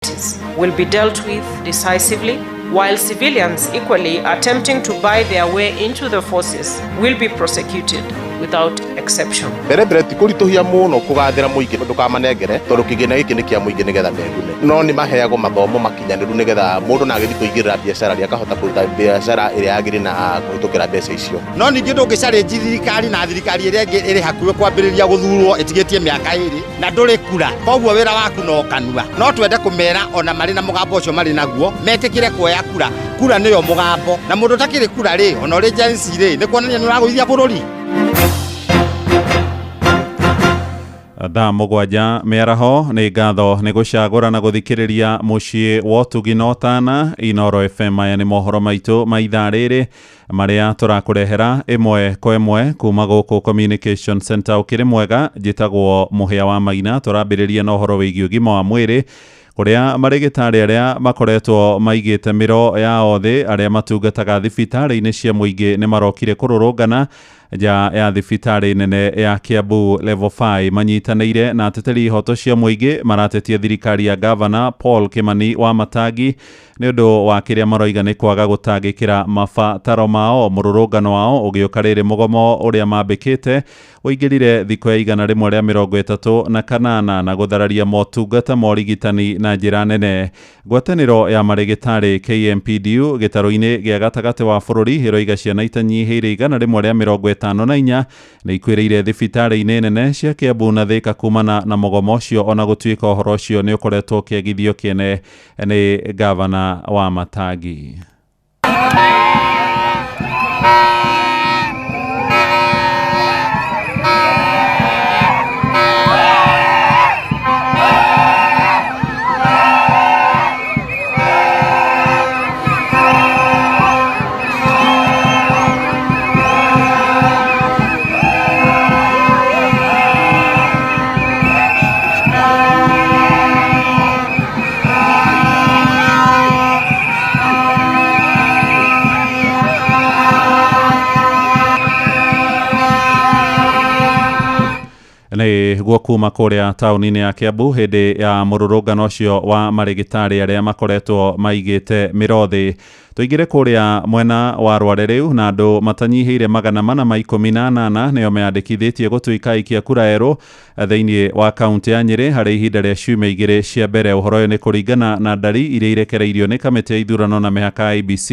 parties will be dealt with decisively, while civilians equally attempting to buy their way into the forces will be prosecuted without exception. Berebere tikurituhia muno kugathira muingi ndukamanengere tondu kigina giki ni kia muingi nigetha megune no ni maheago mathomo makinyaniru nigetha mundu na agithi kuigirira biashara ria kahota kuruta biashara iria agiri na kuhitukira mbeca icio no ningi ndungicari thirikari na thirikari iria iri hakuhe kwambiriria guthurwo itigetie miaka iri na nduri kura koguo wira waku no kanua no twende kumera ona mari na mugambo ucio mari naguo metikire kuoya kura niyo mugambo na mundu takiri kura ri ona uri agency ri ni kuonania ni uraguithia bururi. Thaa mugwanja miaraho ni ngatho ni gucagura na guthikiriria mucii wa Utugi na Otana Inooro FM. Aya ni mohoro maitu ma ithaa riri maria turakurehera imwe kwa imwe kuma guku Communication Center ukiri mwega. Njitagwo Muhia wa Maina. Turambiriria na uhoro wigi ugima wa mwiri kuria marigitari aria makoretwo maigite miro yao thi aria matungataga thibitari-ini cia muingi ni marokire kururungana ja ya thibitari nene ya Kiambu level 5 manyitaniire na ateteri ihoto cia muingi maratetia thirikari ya Governor Paul Kimani wa Matangi ni undu wa kiria maroiga ni kwaga gutangikira mabataro mao. Mururungano wao ugiukarire mugomo uria mambikite uingirire thiko ya igana rimwe ria 38 na guthararia motungata morigitani na njira nene. Ngwataniro ya marigitari KMPDU gitaru-ini gia gatagati wa bururi hiroiga ciana itanyihire igana rimwe ria 54 na ikwiriire thibitari-ini nene cia Kiambu na Thika kumana na mugomo ucio, ona gutuika uhoro ucio ni ukoretwo kiagithio kiene ni Governor wa Matangi. Ni guo kuma kuria tauni-ini ya Kiambu hindi ya mururungano ucio wa marigitari aria makoretwo maigite mirothi. Tuigire kuria mwena wa Rware riu na andu matanyihiire 418 nio meandikithitie gutuika aikia kura eru thiini wa kaunti ya Nyeri hari ihinda ria ciumia igiri cia mbere. Uhoro ni kuringana na ndari iria irekereirio ni kamiti ya ithurano na mihaka IBC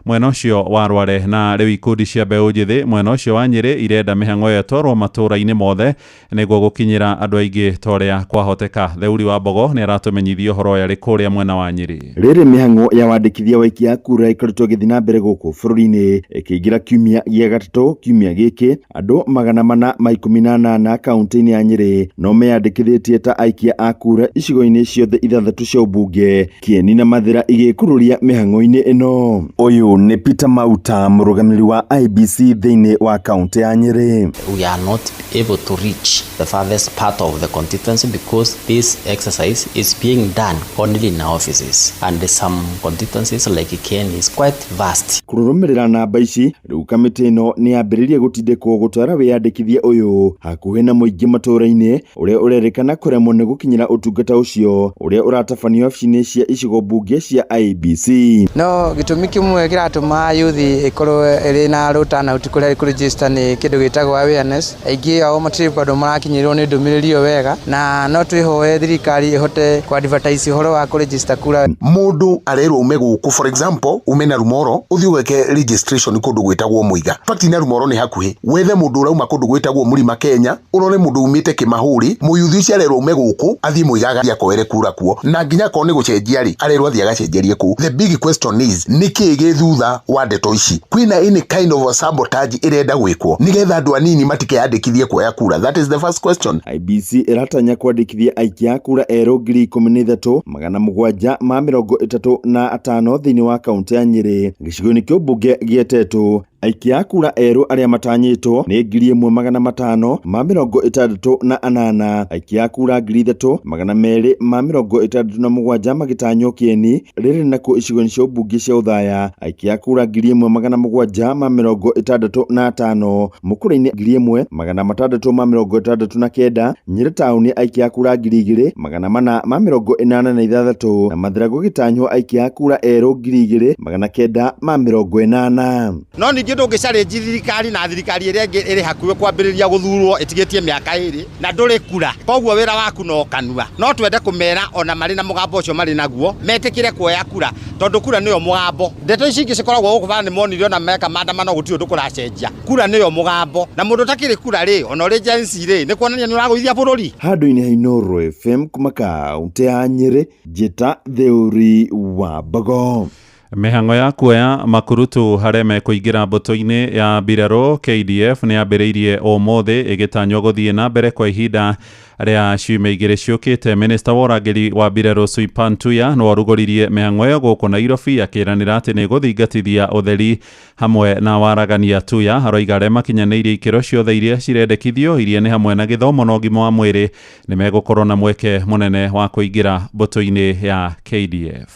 mwena ucio wa Rware, na riu ikundi cia mbeu njithi mwena ucio wa Nyeri irenda mihang'o iyo twarwo matura-ini mothe niguo gukinyira andu aingi toria kwahoteka. Theuri wa Mbogo ni aratumenyithia uhoro yari kuria mwena wa Nyeri. Riri mihang'o ya wandikithia waikia kura ikoretwo githina mbere guku bururi-ini ikiingira kiumia gia gatatu. Kiumia giki andu 418 kaunti-ini ya Nyeri no meyandikithitie ta aikia a kura icigo-ini ciothe ithathatu cia ubunge. Kieni na Mathira igikururia mihang'o-ini ino. Uyu ni Peter Mauta, murugamiri wa IBC thiini wa kaunti ya Nyeri. We are not able to reach the farthest part of the constituency because this exercise is being done only in our offices, and some constituencies like Kieni is quite vast. Kururumirira namba ici riu kamiti ino ni yambiririe gutindikwo gutwara wiyandikithia uyu hakuhi na muingi matura-ini uria urerikana kuremwo ni gukinyira utungata ucio uria uratabanio ofici-ini cia icigo bunge cia IBC. No gitumi kimwe kiratuma yuthi ikorwo iri na rutana utikuria ku register ni kindu gitagwo awareness. Aingi ao matiri bado marakinyirwo ni ndumiririo wega, na no twihoe thirikari ihote ku advertise uhoro wa ku register kura. Mundu arerwo ume guku, for example ume na Rumoro uthi ugeke registration kundu gwitagwo Muiga. Fact na Rumoro ni hakuhi, wethe mundu urauma kundu gwitagwo Murima Kenya, urone mundu umite Kimahuri, muyuthi ucio arerwo ume guku athii Muiga akoere kura kuo, na nginya ko ni gucenjia ri arerwo athii agacenjerie ku. The big question is niki githutha wa ndeto ici? Kwina any kind of sabotage irenda gwikwo nigetha andu anini matikeyandikithie kuoya kura? That is the first question. IBC iratanya kwandikithia aikia kura eru 13,735 thiini wa kaunti ya Nyeri. Gicigo-ini kiu bunge gia Tetu aikia a kura erũ arĩa matanyĩtwo nĩ 1,568, aikia a kura 3,267 magĩtanywo Kieni rĩrĩ nakuo icigo-inĩ cia ũmbunge cia Othaya, aikia a kura 1,765, Mũkũrũ-inĩ 1,669, Nyĩrĩ taũni aikia a kura 2,486 na Mathiragu gĩtanywo aikia a kura erũ 2,980. No ningĩ ndũngĩcarĩnji thirikari na thirikari ĩrĩa ĩrĩ hakuhĩ kwambĩrĩria gũthurwo ĩtigĩtie mĩaka 2 na ndũrĩ kura, koguo wĩra waku no kanua. No twende kũmera ona marĩ na mũgambo ũcio marĩ naguo metĩkĩre kuoya kura, tondũ kura nĩyo mũgambo. Ndeto ici ingĩ cikoragwo gũkũ bana nĩ monire ona meka maandamano gũtirĩ ũndũ kũracenjia. Kura nĩyo mũgambo, na mũndũ ũtakĩrĩ kura rĩ ona ũrĩ agency rĩ nĩ kuonania nĩ ũragũithia bũrũri. Handũ-inĩ ha Inooro FM kuma kaunti ya Nyĩrĩ, Njĩta Theuri wa Mbogo. Mĩhang'o ya kuoya makurutu harĩa mekũingĩra mbũtũ-inĩ ya mbirarũ KDF nĩ yambĩrĩirie ũmũthĩ ĩgĩtanywo gũthiĩ na mbere kwa ihinda rĩa ciumia igĩrĩ ciũkĩte. Minista wa ũrangĩri wa mbirarũ Sweetpan Tuya no arugũririe mĩhang'o ĩyo gũkũ Nairobi akĩranĩra atĩ nĩ gũthingatithia ũtheri hamwe na waragania. Tuya aroiga arĩa makinyanĩirie ikĩro ciothe iria cirendekithio iria nĩ hamwe na gĩthomo na ũgima wa mwĩrĩ nĩ megũkorwo na mweke mũnene wa kũingĩra mbũtũ-inĩ ya KDF.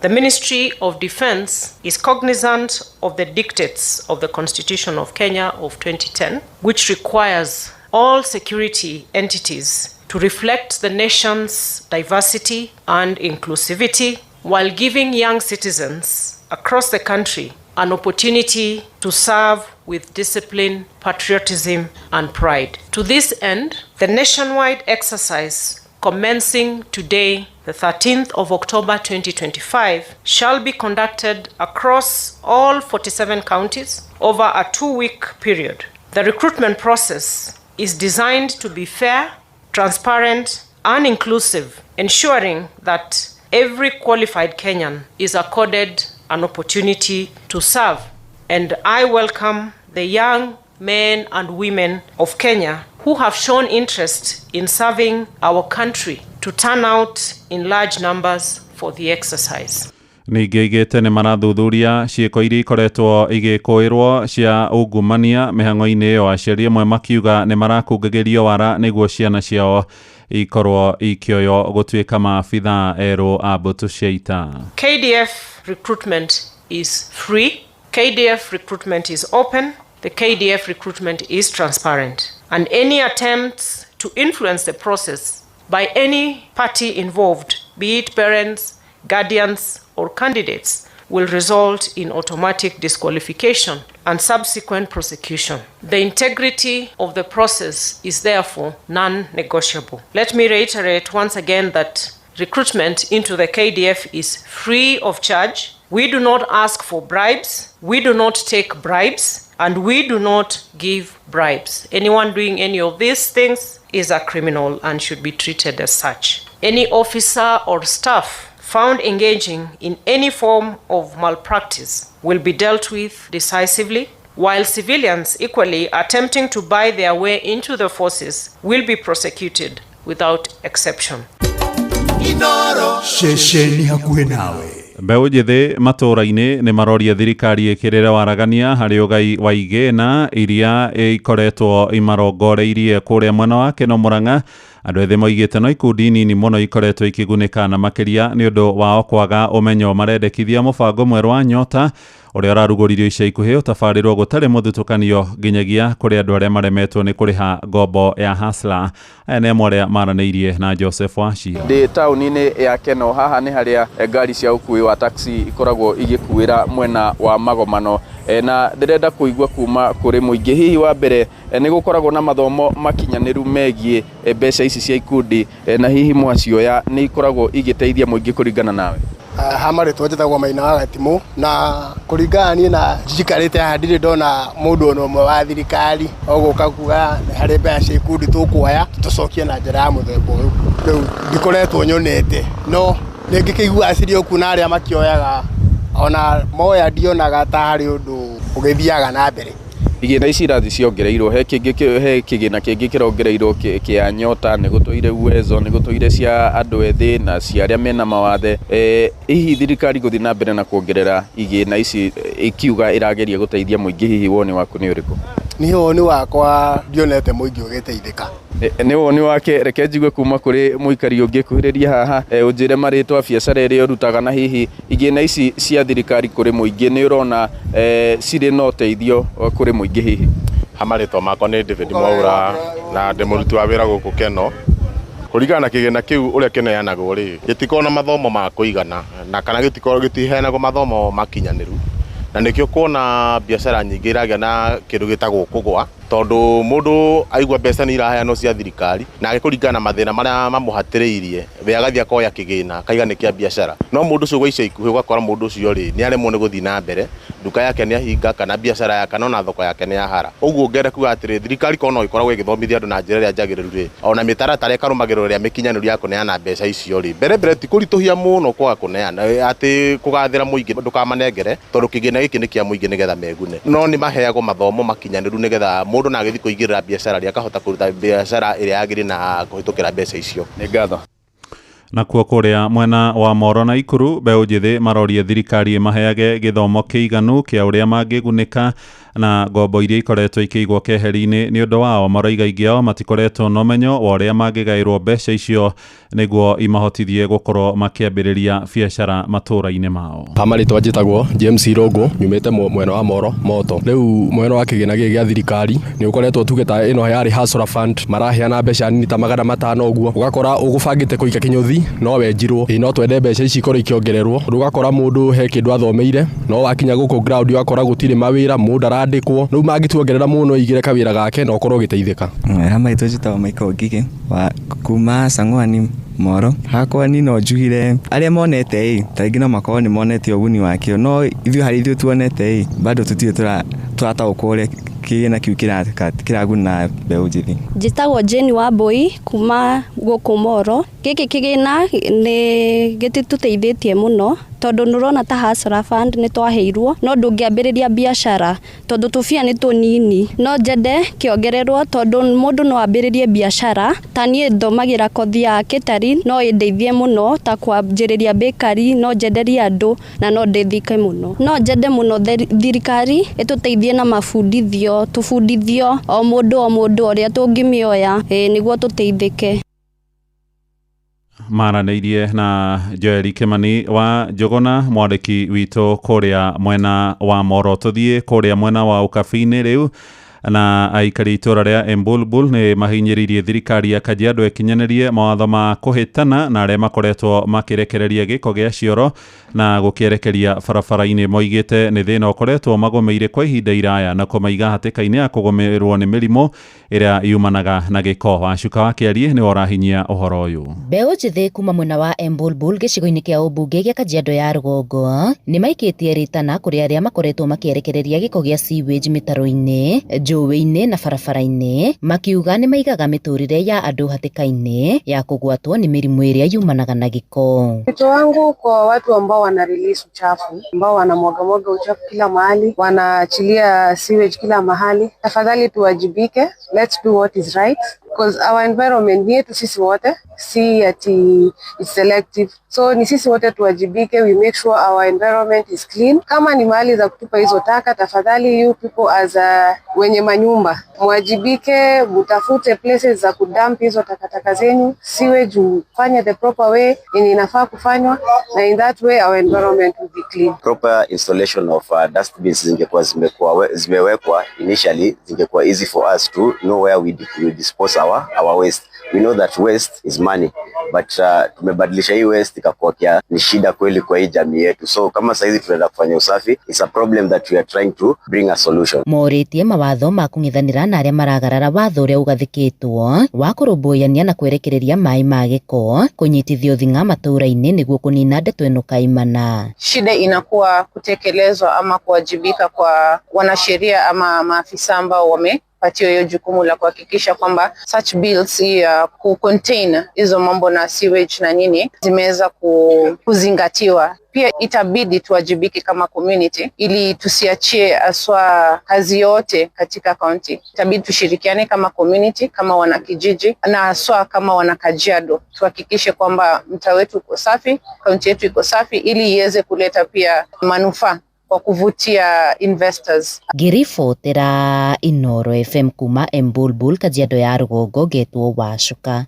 The Ministry of Defence is cognizant of the dictates of the Constitution of Kenya of 2010, which requires all security entities to reflect the nation's diversity and inclusivity while giving young citizens across the country an opportunity to serve with discipline, patriotism, and pride. To this end, the nationwide exercise commencing today, the 13th of October 2025, shall be conducted across all 47 counties over a 2-week period. The recruitment process is designed to be fair, transparent, and inclusive, ensuring that every qualified Kenyan is accorded an opportunity to serve. And I welcome the young men and women of Kenya who have shown interest in serving our country to turn out in large numbers for the exercise. Ningĩ igĩte nĩ marathuthuria ciĩko iria ikoretwo igĩkũĩrwo cia ungumania mĩhang'o-inĩ ĩyo. Aciari amwe makiuga nĩ marakungagĩrio wara nĩguo ciana ciao ikorwo ikĩoyo gũtuĩka maabitha erũ a mbũtũ cia ita. KDF recruitment is free. KDF recruitment is open. The KDF recruitment is transparent. And any attempts to influence the process by any party involved, be it parents, guardians, or candidates, will result in automatic disqualification and subsequent prosecution. The integrity of the process is therefore non-negotiable. Let me reiterate once again that recruitment into the KDF is free of charge. We do not ask for bribes, we do not take bribes, and we do not give bribes. Anyone doing any of these things is a criminal and should be treated as such. Any officer or staff found engaging in any form of malpractice will be dealt with decisively, while civilians equally attempting to buy their way into the forces will be prosecuted without exception. Shesheni hakuhĩ nawe. Mbeũ njĩthĩ matũũra-inĩ nĩ maroria thirikari ĩkĩrĩre waragania harĩ ũgai wa igĩna iria ikoretwo imarongoreirie kũrĩa mwena wa Keno Mũrang'a. Andũ ethĩ moigĩte no ikundi nini mũno ikoretwo ikĩgunĩka na makĩria nĩ ũndũ wao kwaga ũmenyo marendekithia mũbango mwerũ wa Nyota ũrĩa ũrarugũririo ica ikuhĩ ũtabarĩrwo gũtarĩ mũthutũkanio nginyagia kũrĩ andũ arĩa maremetwo nĩ kũrĩha ngombo ya Hustler. Aya nĩ amwe arĩa maranĩirie na Joseph Wachira. Ndĩ taũni-inĩ ya Keno, haha nĩ harĩa ngari cia ũkui wa taxi ikoragwo igĩkuĩra mwena wa magomano, na ndĩrenda kũigua kuma kũrĩ mũingĩ. Hihi wa mbere nĩ gũkoragwo na mathomo makinyanĩru megiĩ mbeca ici cia ikundi, na hihi mwacioya nĩ ikoragwo igĩteithia mũingĩ kũringana nawe? Hamarĩtwo njĩtagwo Maina wa Gatimũ, na kũringana niĩ na njikarĩte haha ndirĩ ndona mũndũ ona ũmwe wa thirikari ũgũka kuga harĩ mbeca cia ikundi tũkuoya tũcokie na njĩra ya mũthemba ũyũ. Rĩu ndikoretwo nyonete, no nĩngĩkĩigua acirio kuna arĩa makĩoyaga ona moya ndionaga ta harĩ ũndũ ũgĩthiaga na mbere. igina ici irathi ciongereirwo he kigina kingi kirongereirwo kia nyota ni gutwire uwezo ni gutwire cia andu ethi na cia aria mena mawathe hihi thirikari guthi na mbere na kuongerera igina ici ikiuga irageria guteithia muingi hihi woni waku ni uriku ni woni wakwa ndionete muingi ugiteithika ni woni wake reke njigue kuma kuri muikari ungi kuhiriria haha unjire maritwa biacara iri urutaga na hihi igina ici cia thirikari kuri muingi ni urona ciri no uteithio kuri muingi hihi hamaritwa makwa ni David Mwaura na ndimuruti wa wira guku Keno kurigana na kigina kiu uria kineanagwo ri gitikona mathomo ma kuigana na kana gitiheanagwo mathomo makinyaniru na nikio kuona biacara nyingi iragia na kindu gitagwo kugwa tondu mundu aigwa mbeca ni iraheanwo cia thirikari na agikuringana mathina maria mamuhatiriirie we agathia koya kigina kaigane kia biacara no mundu ucio gwica ikuhi ugakora mundu ucio ri ni aremwo ni guthi na mbere duka yake ni ahinga kana biacara yake na thoko yake ni yahara uguo ngere kuga atiri thirikari kono ikoragwo igithomithia andu na njira ria njagiriru ri ona mitaratara ikarumagirwo ria mikinyaniru ya kuneana mbeca icio ri mbere ti kurituhia muno kwa kuneana ati kugathira muingi ndukamanengere tondu kigina giki ni kia muingi nigetha megune no ni maheagwo mathomo makinyaniru nigetha mundu na agithi kuigirira biacara ria kahota kuruta biacara iria yagiri na kuhitukira mbeca icio ni ngatho na kuo kuria mwena wa Moro na Ikuru mbeũ njĩthĩ marorie thirikari maheage gĩthomo kĩiganu kia uria mangĩgunĩka na ngombo iria ikoretwo ikĩigwo keheri-inĩ nĩ ũndũ wao maroiga aingĩ ao matikoretwo na ũmenyo wa ũrĩa mangĩgaĩrwo mbeca icio nĩguo imahotithie gũkorwo makĩambĩrĩria biacara matũũra-inĩ mao. Marĩtwa njĩtagwo James Irongo nyumĩte mwena wa Moro Moto. Rĩu mwena wa kĩgĩna gĩkĩ gĩa thirikari nĩ ũkoretwo tuge ta ĩno yarĩ Hustler Fund maraheana mbeca nini ta 500 ũguo ũgakora ũgũbangĩte kũikia kĩnyũthi no wenjirwo no twende mbeca ici ikorwo ikiongererwo ũgakora mũndũ he kĩndũ athomeire no wakinya gũkũ ground ũgakora gũtirĩ mawĩra mũndũ arandĩkwo rĩu mangĩtuongerera mũno igire kawĩra gake no ũkorwo ũgĩteithĩka. Marĩtwa njĩtagwo Michael Ngigĩ wa kuma Sang'wani Moro. Hakwa ni no njugire aria monete taingi no makorwo ni monete ũguni wakio no ithuĩ harĩ ithuĩ tuonete bado tutirĩ turataũkwo ũrĩa kĩgĩna kiu kĩraguna mbeũ njĩthĩ. Njĩtagwo Jane Wambui kuma gũkũ Moro. Gĩkĩ kĩgĩna nĩ gĩtũteithĩtie mũno tondu nurona ta Hustler Fund ni twaheirwo no ndũngĩambĩrĩria biacara tondu tũbia nĩ tũnini no njende kĩongererwo tondu mũndũ no ambĩrĩrie biacara ta niĩ thomagira kothi ya catering no ĩndeithie mũno ta kwambĩrĩria bakery no njenderie andũ na no ndeithike mũno no njende mũno thirikari ĩtũteithie na mabundithio tũbundithio o mũndũ ũrĩa tũngĩmĩoya nĩguo tũteithĩke. Maranĩirie na Joel Kimani wa Njũgũna mwandĩki witũ kũrĩa mwena wa Moro. Tũthiĩ kũrĩa mwena wa Ũkabi-inĩ rĩu na aikari itura ria Embulbul ni mahinyĩrĩirie thirikari ya Kajiado ĩkinyanĩrie mawatho ma kũhĩtana na arĩa makoretwo makĩrekereria gĩko gĩa cioro na gũkĩerekeria barabara-inĩ. Moigĩte nĩ thĩna ũkoretwo magũmĩire kwa ihinda iraya na kũmaiga hatĩka-inĩ ya kũgũmĩrwo nĩ mĩrimũ ĩrĩa yumanaga na gĩko. Wacuka wa Kĩarie nĩ warahinyia ũhoro ũyũ. Mbeũ njĩthĩ kuma mwena wa Embulbul gĩcigo-inĩ kĩa ũmbunge gĩa Kajiado ya rũgongo nĩ maikĩtie rĩtana kũrĩ arĩa makoretwo makĩerekereria gĩko gĩa sewage mĩtaro-inĩ, njũĩ-inĩ na barabara-inĩ, makiuga nĩ maigaga mĩtũrĩre ya andũ hatĩka-inĩ ya kũgwatwo nĩ mĩrimũ ĩrĩa yumanaga na gĩko. Wito wangu kwa watu ambao wana release uchafu, ambao wanamwaga uchafu kila mahali, wanaachilia sewage kila mahali, tafadhali tuwajibike. Let's do what is right because our environment ni yetu sisi wote, si ati it's selective. So ni sisi wote tuwajibike, we make sure our environment is clean. Kama ni mahali za kutupa hizo taka, tafadhali you people as wenye manyumba mwajibike, mutafute places za kudump hizo takataka zenyu, sewage ufanye the proper way yenye inafaa kufanywa, na in that way our environment will be clean. Proper installation of dustbins zingekuwa zimewekwa initially, zingekuwa easy for us to know where we dispose our waste. We know that waste is money, but tumebadilisha hii waste ikakuwa ni shida kweli kwa hii jamii yetu. So kama saizi tunaenda kufanya usafi, it's a problem that we are trying to bring a solution. Morĩtie mawatho ma kũng'ethanĩra na arĩa maragarara watho ũrĩa ũgathĩkĩtwo wa kũrũmbũyania na kwerekereria maĩ ma gĩko kũnyitithio thing'a matũũra-inĩ nĩguo kũnina ndeto ĩno kaimana. Shida inakuwa kutekelezwa ama kuwajibika kwa wanasheria ama maafisa ambao wamepatiwa hiyo jukumu la kuhakikisha kwamba such bills ku contain hizo mambo na sewage na nini zimeweza kuzingatiwa. Pia itabidi tuwajibike kama community ili tusiachie aswa kazi yote katika county. Itabidi tushirikiane kama community, kama wanakijiji na aswa kama wanakajiado. Tuhakikishe kwamba mtaa wetu uko safi, county yetu iko safi ili iweze kuleta pia manufaa kwa kuvutia investors. Ngiribotera Inooro FM kuma Embulbul Kajiado ya Rũgongo getwo Wacuka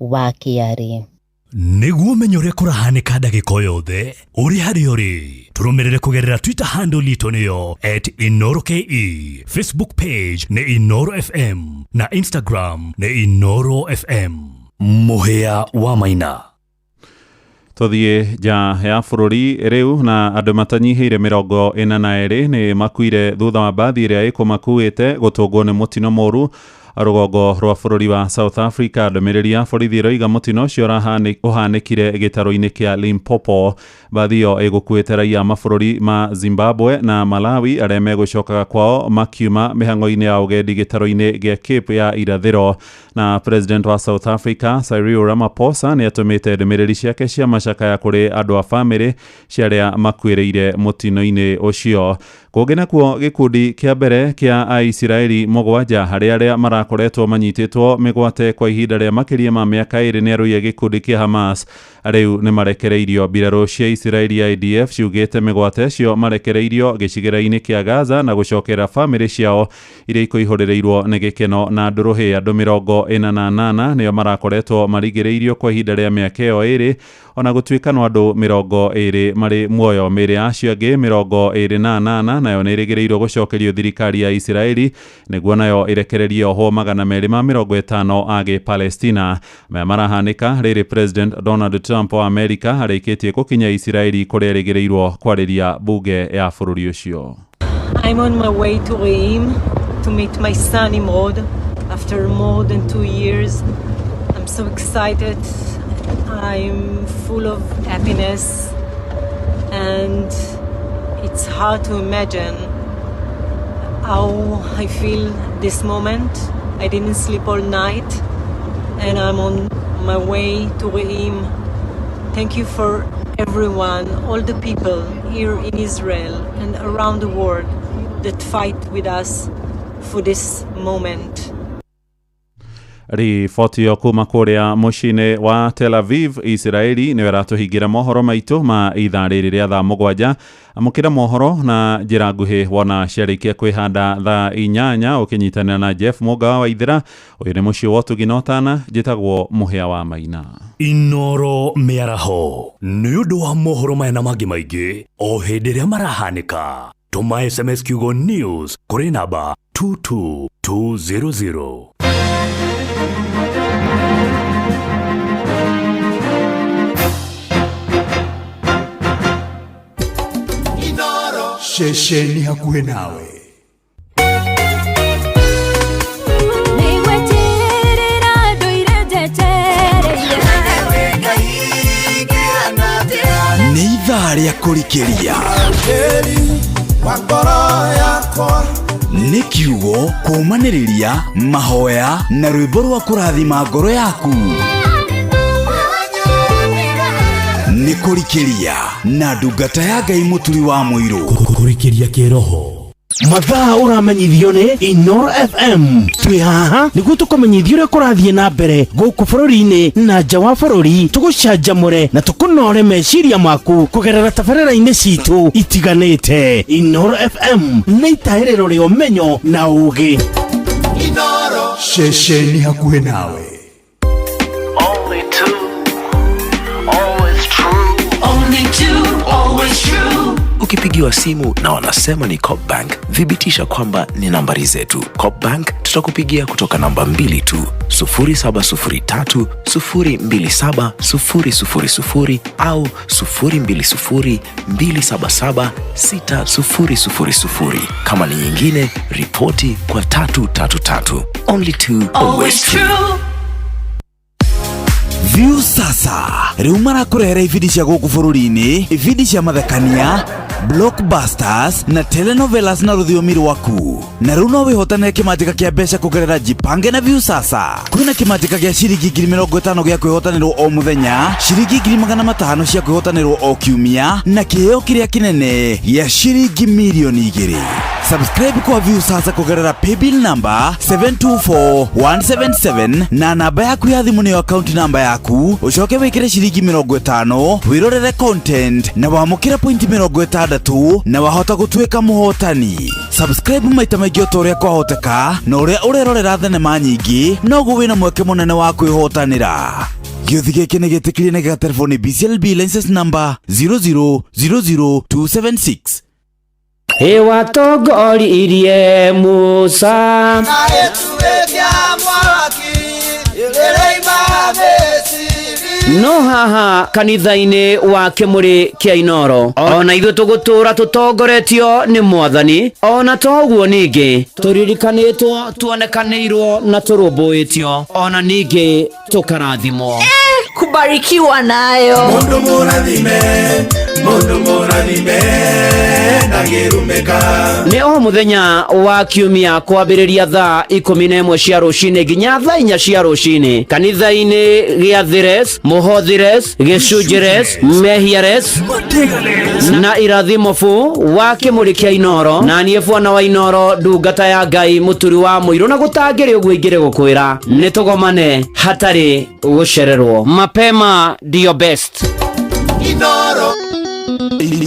wa Kiari. Niguo menyore kurahanika ndagika yothe uri hari uri turumirire kugerera Twitter handle litu niyo @InoroKE, Facebook page ni Inooro FM na Instagram ni Inooro FM. Muhia wa Maina. Tuthie ja ya bururi riu na andu matanyihire 42 ni makuire thutha wa bathi iria ikumakuite gutungwo ni mutino moru rũgongo rwa bũrũri wa South Africa. Ndũmĩrĩri ya borithi ĩroiga mũtino ũcio ũhanĩkire gĩtaro-inĩ kĩa Limpopo. Bathi ĩyo ĩgũkuĩte raia mabũrũri ma Zimbabwe na Malawi arĩa megũcokaga kwao makiuma mĩhang'o-inĩ ya ũgendi gĩtaro-inĩ gĩa Cape ya irathĩro. Na President wa South Africa Cyril Ramaphosa nĩ atũmĩte ndũmĩrĩri ciake cia macakaya kũrĩ andũ a bamĩrĩ cia arĩa makuĩrĩire mũtino-inĩ ũcio. Kũngĩ nakuo gĩkundi kĩa mbere kĩa Aisiraeli 7 harĩ arĩa marakoretwo manyitĩtwo mĩgwate kwa ihinda rĩa makĩria ma mĩaka 2 nĩ arũiye gĩkundi kĩa Hamas rĩu nĩ marekereirio. Mbirarũ cia Isiraeli ya IDF ciugĩte mĩgwate cio marekereirio gĩcigĩra-inĩ kĩa Gaza na gũcokera bamĩrĩ ciao iria ikoihũrĩrĩirwo nĩ gĩkeno na ndũrũhĩ. Andũ 48 nĩo marakoretwo marigĩrĩirio kwa ihinda rĩa mĩaka ĩyo 2 ona gũtuĩka no andũ 20 marĩ muoyo. Mĩĩrĩ acio angĩ 28 nayo nĩ ĩrĩgĩrĩirwo gũcokerio thirikari ya Isiraeli nĩguo nayo ĩrekererie oho 250 a Gĩpalestina. Maya marahanĩka rĩrĩ President Donald Trump wa Amerika arĩkĩtie gũkinya Isiraeli kũrĩa ĩrĩgĩrĩirwo kwarĩria bunge ya bũrũri ũcio. I'm on my way to Reim to meet my son Imrod after more than 2 years. I'm so excited. I'm full of happiness and it's hard to imagine how I feel this moment. I didn't sleep all night and I'm on my way to Reim. Thank you for everyone, all the people here in Israel and around the world that fight with us for this moment. Riboti yo kuma kũrĩa mũciĩ-inĩ wa Tel Aviv, Isiraeli nĩwe ratũhingĩra mohoro maitũ ma ithaa rĩrĩ rĩa thaa 7. Amũkĩra mohoro na njĩra nguhĩ wona ciarĩkia kwĩhanda thaa 8 ũkĩnyitanĩra na Jeff Mũga wa Waithĩra. Ũyũ nĩ mũciĩ wa Ũtuginotana, njĩtagwo Mũhĩa wa Maina. Inooro mĩaraho nĩ ũndũ wa mohoro maya na mangĩ maingĩ o hĩndĩ ĩrĩa marahanĩka. Tũma SMS kiugo news kũrĩ namba 22200. Shesheni hakuhe nawe. Ni ithaa rĩa kũrikĩria nĩ kiugo kũmanĩrĩria mahoya na rwĩmbo rwa kũrathima ngoro yaku. Nĩ kũrikĩria na ndungata ya Ngai mũturi wa mũirũ. Kũrikĩria kĩroho. Mathaa ũramenyithio nĩ Inooro FM. Twĩ haha nĩguo tũkũmenyithia ũrĩa kũrathiĩ na mbere gũkũ bũrũri-inĩ na nja wa bũrũri, tũgũcanjamũre na tũkũnore meciria maku kũgerera tabarĩra-inĩ citũ itiganĩte. Inooro FM nĩ itaĩrĩro rĩa ũmenyo na ũũgĩ. Inooro, ceceni hakuhĩ nawe. Ukipigiwa simu na wanasema ni Coop Bank, thibitisha kwamba ni nambari zetu. Coop Bank tutakupigia kutoka namba 2 tu, 0703 027 000 au 020 277 6000. Kama ni nyingine, ripoti kwa 333. Only two, always true. View sasa rĩu marakurehera ibindi cia gũkũ bũrũri-inĩ, ibindi cia mathekania, blockbusters na telenovelas na rũthiomi rwaku. Na rĩu no wĩhotanĩre kĩmanjĩka kĩa mbeca kũgerera Jipange na Viusasa. Kwĩna kĩmanjĩka gĩa ciringi 50,000 gĩa kwĩhotanĩrwo o mũthenya, ciringi 500,000 cia kwĩhotanĩrwo o kiumia, na kĩheo kĩrĩa kĩnene gĩa ciringi milioni 2. Subscribe kwa Viusasa kũgerera paybill number 724177 na namba yaku ya thimũ nĩyo account number yaku, ũcoke wĩkĩre ciringi 50 wĩrorere content na wamũkĩra point 60 na wahota gũtuĩka mũhotani. Subscribe maita maingĩ o ta ũrĩa kwahoteka, na ũrĩa ũrerorera thenema nyingĩ noguo wĩna mweke mũnene wa kwĩhotanĩra. Gĩũthi gĩkĩ nĩ gĩtĩkĩrie na gĩgatelefoni BCLB license number 0000276. watongoririe Musa no haha kanitha-inĩ wa Kĩmũrĩ kĩa Inoro ona ithuĩ tũgũtũra tũtongoretio nĩ Mwathani, ona to ũguo ningĩ tũririkanĩtwo, tuonekanĩirwo na tũrũmbũĩtio, ona ningĩ tũkarathimwo. Kubarikiwa nayo Mundu mũrathime na gĩrumĩka. Nĩ o mũthenya wa kiumia kwambĩrĩria thaa 11 cia rũcinĩ nginya thaa 4 cia rũcinĩ kanitha-inĩ gĩa Thires, Mũhothires, Gĩcunjĩres, Mehiares na Irathimofu wa Kĩmũrĩ kĩa Inoro, na niĩ Bwana wa Inoro ndungata ya Ngai mũturi wa mũirũ, na gũtangĩrĩ ũguo ingĩrĩ gũkwĩra nĩ tũgomane hatarĩ gũcererwo. Mapema ndio best.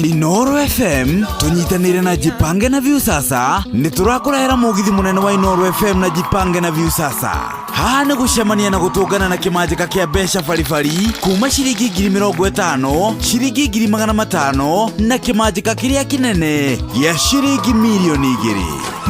Inoro FM tunyitanire na Jipange na Viusasa nĩ tũrakũrehera mũgithi mũnene wa Inoro FM na Jipange na Viusasa. Haha nĩ gũcemania na gũtũngana na kĩmanjĩka kĩa mbeca baribari kuma ciringi 50,000, ciringi 500,000 na kĩmanjĩka kĩrĩa kĩnene gĩa ciringi milioni 2.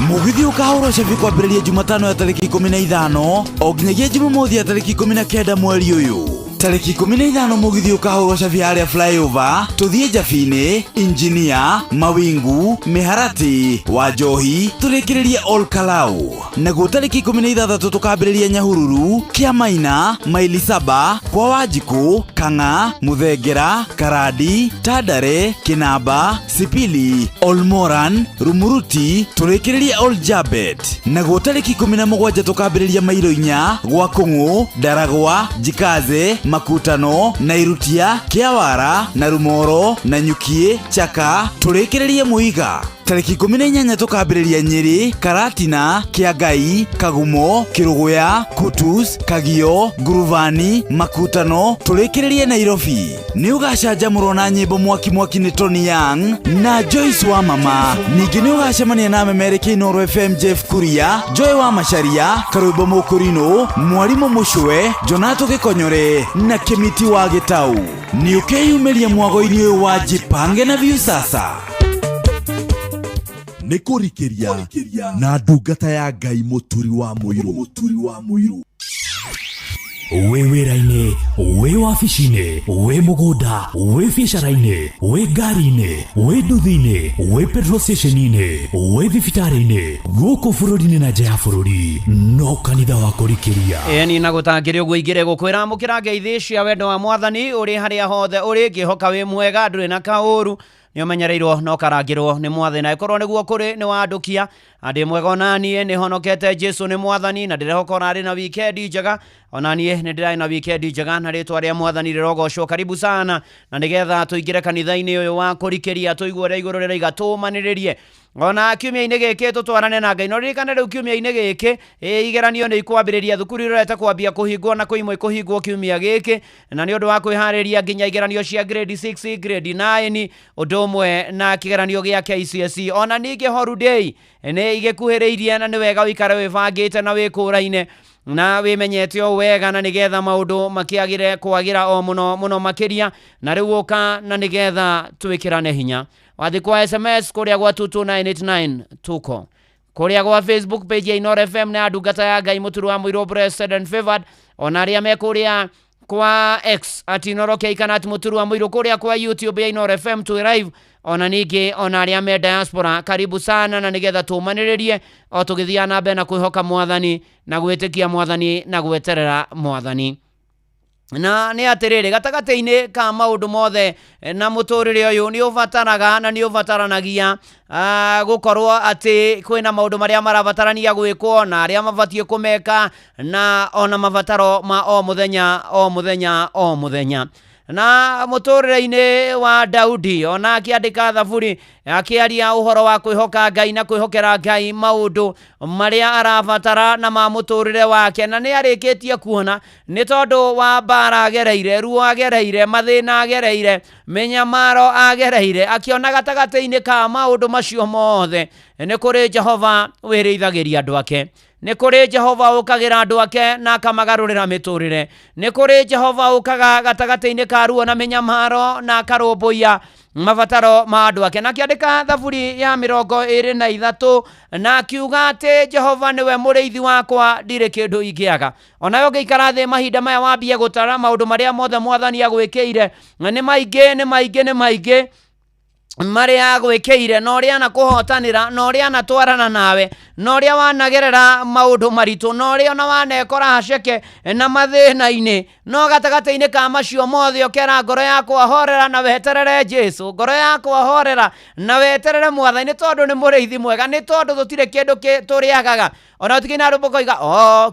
Mũgithi ũkahũrwo cabi kwambĩrĩria Jumatano ya tarĩki 15 o nginyagia Jumamothi ya tarĩki 19 mweri ũyũ. Tarĩki 15 mũgithi ũkahũrwo cabi harĩa flyover tũthiĩ Njabinĩ, Injinia, Mawingu, Mĩharati, Wanjohi tũrĩkĩrĩrie Ol Kalou. Naguo tarĩki 16 tũkambĩrĩria Nyahururu, Kĩamaina, Maili Saba, kwa Wanjikũ, Kang'a, Mũthengera, Karandi, Tandare, Kinamba, Sipili, Ol Moran, Rumuruti tũrĩkĩrĩrie Ol Jabet. Naguo tarĩki 17 tũkambĩrĩria Mairo-inya, gwa Kũng'ũ, Ndaragwa, Njikaze, Makutano, Nairutia, Kĩawara, na Rumoro, na Nyukie, Chaka tũrĩkĩrĩrie Mũiga. Tarĩki 18 tũkambĩrĩria Nyĩrĩ, Karatina, Kĩangai, Kagumo, Kĩrũgũya, Kutus, Kagio, Nguruvani, Makutano tũrĩkĩrĩrie Nairobi. Nĩ ũgacanjamũrwo na nyĩmbo mwaki nĩ Tony Young na Joyce wa Mama. Ningĩ nĩ ũgacemania na memerekia Inoro FM Jeff Kuria, Joy wa Macharia, Karũimbo Mũkũrinũ, Mwarimũ Mũcwe, Jonato Gĩkonyore na Kĩmiti wa Gĩtau. Nĩ ũkeyumĩria mwago-inĩ ũyũ wa Jipange na Viusasa. Nĩ kũrikĩria na ndungata ya Ngai mũturi wa mũirũ. Wĩ wĩra-inĩ, wĩ wabici-inĩ, wĩ mũgũnda, wĩ biacara-inĩ, wĩ ngari-inĩ, wĩ nduthi-inĩ, wĩ petrol station-inĩ, wĩ thibitarĩ-inĩ, gũkũ bũrũri-inĩ na nja ya bũrũri, no kanitha wa kũrikĩria. Eni na gũtangĩrĩ ũguo ingĩrĩ gũkwĩra mũkĩra ngeithi cia wendo wa Mwathani ũrĩ harĩa hothe ũrĩ, ngĩhoka wĩ mwega ndũrĩ na kaũru, nĩ ũmenyereirwo no karangĩrwo nĩ Mwathani, na ĩkorwo nĩguo kũrĩ nĩ wandũkia andĩ mwega onaniĩ nĩ honokete Jesu nĩ Mwathani, na ndĩrehoka onarĩ na wikendi njega, onaniĩ nĩ ndĩrarĩ na wikendi njega, na rĩtwa rĩa Mwathani rĩrogocwo. Karibu sana na nĩgetha tũingĩre kanitha-inĩ ũyũ wa kũrikĩria, tũigue ũrĩa igũrũ rĩraiga, tũmanĩrĩrie ona kiumia-inĩ gĩkĩ tũtwarane na Ngai. No ririkane rĩu kiumia-inĩ gĩkĩ igeranio nĩ ikwambĩrĩria, thukuru irorete kwambia kũhingwo na kwĩ imwe kũhingwo kiumia gĩkĩ, na nĩ ũndũ wa kwĩharĩria nginya igeranio cia grade 6, grade 9, ũndũ ũmwe na kĩgeranio gĩa KCSE. Ona ningĩ holiday nĩ igĩkuhĩrĩirie, na nĩ wega ũikare wĩbangĩte na wĩkũraine na wĩmenyete o wega, na nĩgetha maũndũ makĩagĩre kwagĩra o mũno makĩria, na rĩu ũka na nĩgetha twĩkĩrane hinya. Wathi kwa SMS kũrĩa gwa 22989 tuko kũrĩa gwa Facebook page ya Inoro FM na ndungata ya Ngai mũturi wa mũirũ, blessed and favored. Ona arĩa me kũrĩa kwa X @inoro_k kana @mũturi wa mũirũ, kũrĩa kwa YouTube ya Inoro FM twĩ live. Ona ningĩ ona arĩa me diaspora, karibu sana na nĩgetha tũmanĩrĩrie o tũgĩthiana mbere na kwĩhoka Mwathani na gwĩtĩkia Mwathani na gweterera Mwathani. na nĩ atĩrĩrĩ gatagata-inĩ ka maũndũ mothe na mũtũrĩre ũyũ nĩ ũbataraga na nĩ ũbataranagia gũkorwo atĩ kwĩna maũndũ marĩa marabatarania gwĩkwo na arĩa mabatiĩ kũmeka na ona mabataro ma o mũthenya na mũtũrĩre-inĩ wa Daudi ona akĩandĩka thaburi akĩaria ũhoro wa kwĩhoka Ngai na kwĩhokera Ngai maũndũ marĩa arabatara na ma mũtũrĩre wake, na nĩ arĩkĩtie kuona nĩ tondũ wa mbara agereire, ruo agereire, mathĩna agereire, menyamaro agereire, akĩona gatagata-inĩ ka maũndũ macio mothe nĩ kũrĩ Jehova wĩrĩithagĩria andũ ake, nĩ kũrĩ Jehova ũkagĩra andũ ake na akamagarũrĩra mĩtũrĩre, nĩ kũrĩ Jehova ũkaga gatagata-inĩ ka ruo na menyamaro na akarũmbũiya mabataro ma andũ ake. Na akĩandĩka thaburi ya 23 na akiuga atĩ Jehova nĩwe mũrĩithi wakwa, ndirĩ kĩndũ ingĩaga. Onawe ũngĩikara thĩ mahinda maya wambie gũtara maũndũ marĩa mothe Mwathani agwĩkĩire nĩ maingĩ marĩa agwĩkĩire, na ũrĩa anakũhotanĩra, na ũrĩa anatwarana nawe, na ũrĩa wanagerera maũndũ maritũ, na ũrĩa ona wanekora haceke na mathĩna-inĩ, no gatagata-inĩ ka macio mothe ũkera ngoro yakwa horera na weterere Jesu, ngoro yakwa horera na weterere Mwathani, tondũ nĩ mũrĩithi mwega, nĩ tondũ tũtirĩ kĩndũ tũrĩagaga. Ona tũkĩina rũmbũko iga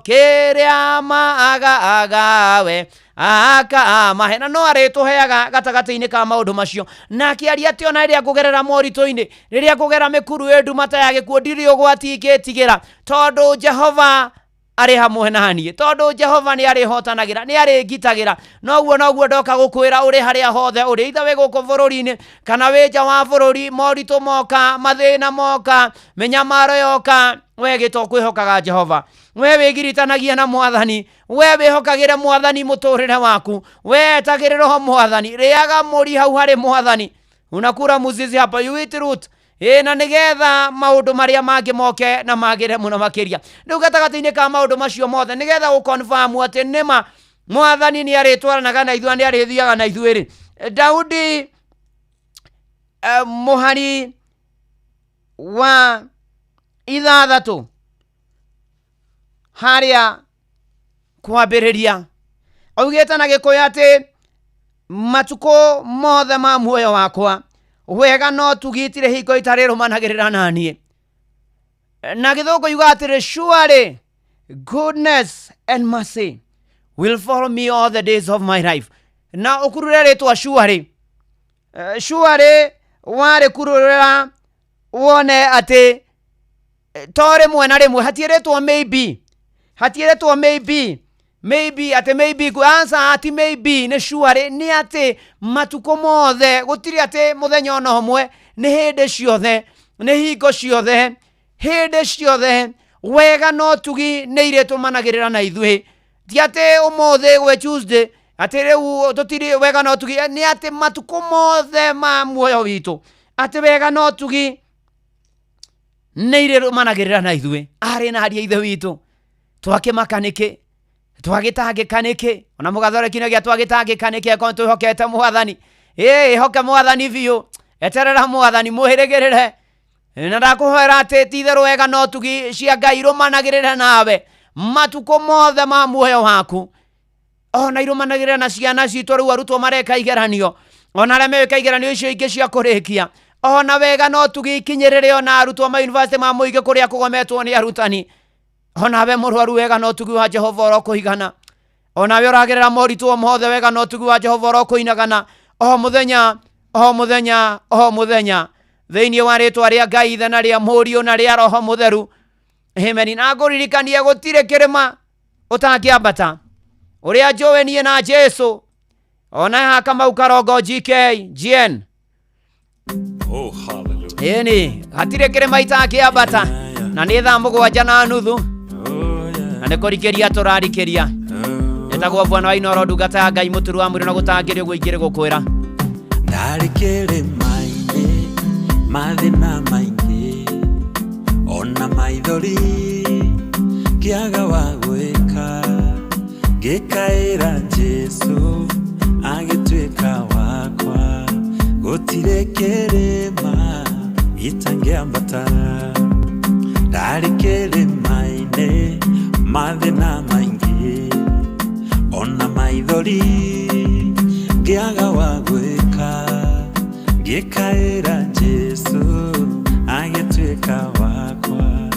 kĩrĩa maaga we mahena no arĩtũheaga gatagata-inĩ ka maũndũ macio. Na akĩaria atĩ ona rĩrĩa kũgerera moritũ-inĩ, rĩrĩa kũgera mĩkuru ndumata ya gĩkuũ, ndirĩ ũgwati ingĩtigĩra, tondũ Jehova arĩ hamwe naniĩ, tondũ Jehova nĩ arĩhotanagĩra, nĩ arĩngitagĩra. Noguo ndoka gũkwĩra ũrĩ harĩa hothe ũrĩ, either wĩ gũkũ bũrũri-inĩ kana wĩ nja wa bũrũri, moritũ moka, mathĩna moka, menyamaro yoka, we gĩto kwĩhokaga Jehova, we wĩgiritanagia na Mwathani, we wĩhokagĩre Mwathani mũtũrĩre waku, we etagĩrĩra Mwathani, rĩaga mũri hau harĩ Mwathani, unakura muzizi hapa, you eat root. Na nĩgetha maũndũ marĩa mangĩ moke na magĩre mũno makĩria. Rĩu gatagata-inĩ ka maũndũ macio mothe nĩgetha gũconfirm atĩ nĩma Mwathani nĩ arĩtwaranaga na ithuĩ, nĩ arĩthiaga na ithuĩ. Daudi mũhari wa 6 harĩa kwambĩrĩria augĩte na Gĩkũyũ atĩ matukũ mothe ma muoyo wakwa wega no tugitire hingo itarĩ rũmanagĩrĩra naniĩ. Na Gĩthũngũ yuga atĩrĩ surely goodness and mercy will follow me all the days of my life. Na ũkurure rĩtwa surely warĩ kururĩra wone atĩ to rĩmwe na rĩmwe, hatiĩrĩtwo maybe ati maybe answer ati maybe nĩ surely, nĩ atĩ matukũ mothe, gũtirĩ atĩ mũthenya ona ũmwe, nĩ hĩndĩ ciothe, nĩ hingo ciothe, hĩndĩ ciothe wega no tugi nĩ irĩtũmanagĩrĩra na ithuĩ. Ti atĩ ũmũthĩ gwĩ Tuesday atĩ rĩu tũtirĩ wega no tugi, nĩ atĩ matukũ mothe ma muoyo witũ atĩ wega no tugi nĩ irĩtũmanagĩrĩra na ithuĩ. Arĩ na haria ithe witũ twakĩmaka nĩkĩ, twagĩtangĩka nĩkĩ, ona mũgathoreki gĩa twagĩtangĩka nĩkĩ akorwo twĩhokete Mwathani. Hoke Mwathani biũ, eterera Mwathani, mũhĩrĩgĩrĩre, na ndakũhoera atĩ ti itherũ wega no tugi cia Ngai irũmanagĩrĩre nawe matukũ mothe ma muoyo waku, ona irũmanagĩrĩre na ciana citũ. Rĩu arutwo mareka igeranio, ona arĩa meka igeranio icio ingĩ cia kũrĩkia, ona wega no tugi ikinyĩrĩre ona arutwo ma university ma mũingĩ kũrĩa kũgometwo nĩ arutani. Ona we mũrwaru wega no tugi wa Jehova orokũigana, ona we ũragerera moritũ mothe wega no tugi wa Jehova orokũinagana o mũthenya thĩinĩ wa rĩtwa rĩa Ngai Ithe na rĩa Mũriũ na rĩa Roho Mũtheru. Amen. Na ngũririkanie gũtirĩ kĩrĩma ũtangĩambata, ũrĩa njũĩ niĩ na Jesu, ona haha Kamau Karongo GN. Oh hallelujah. Ĩni hatirĩ kĩrĩma itangĩambata, na nĩ 7:30 na nĩ kũrikĩria tũrarikĩria. Etagwo Bwana wa Inoro, ndungata ya Ngai mũturu wa mwĩrĩ na gũtangĩrio ũguo ingĩrĩ gũkwĩra ndarĩ kĩrĩma-inĩ mathĩna maingĩ, ona maithori kĩaga wa gwĩka, ngĩkaĩra Jesu agĩtuĩka wakwa, gũtirĩ kĩrĩma itangĩambata. Ndarĩ kĩrĩma-inĩ mathĩna maingĩ, ona maithori ngiaga wa gwika ngikaira Jesu agituika wakwa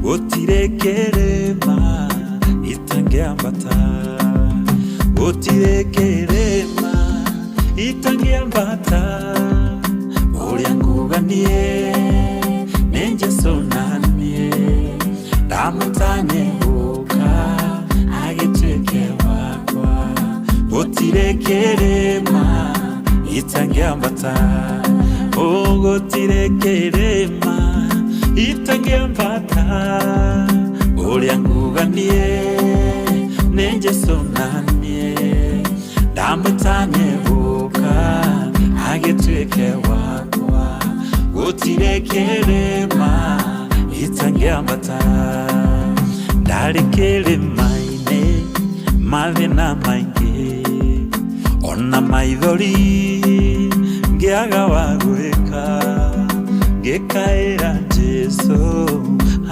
gutire kirima itangiambata gutire kirima itangiambata uria nguganie ni Jesu nanie ndamutanye guka agituike wakwa gutire kirima itangiambata gutire kirima itangiambata uria nguganie ni Jesu nanie ndamutanye guka agituike wakwa gutire kirima itangiambata ndari kirima-ini mathina maingi ona maithori ngiaga wa gwika ngikaira Jesu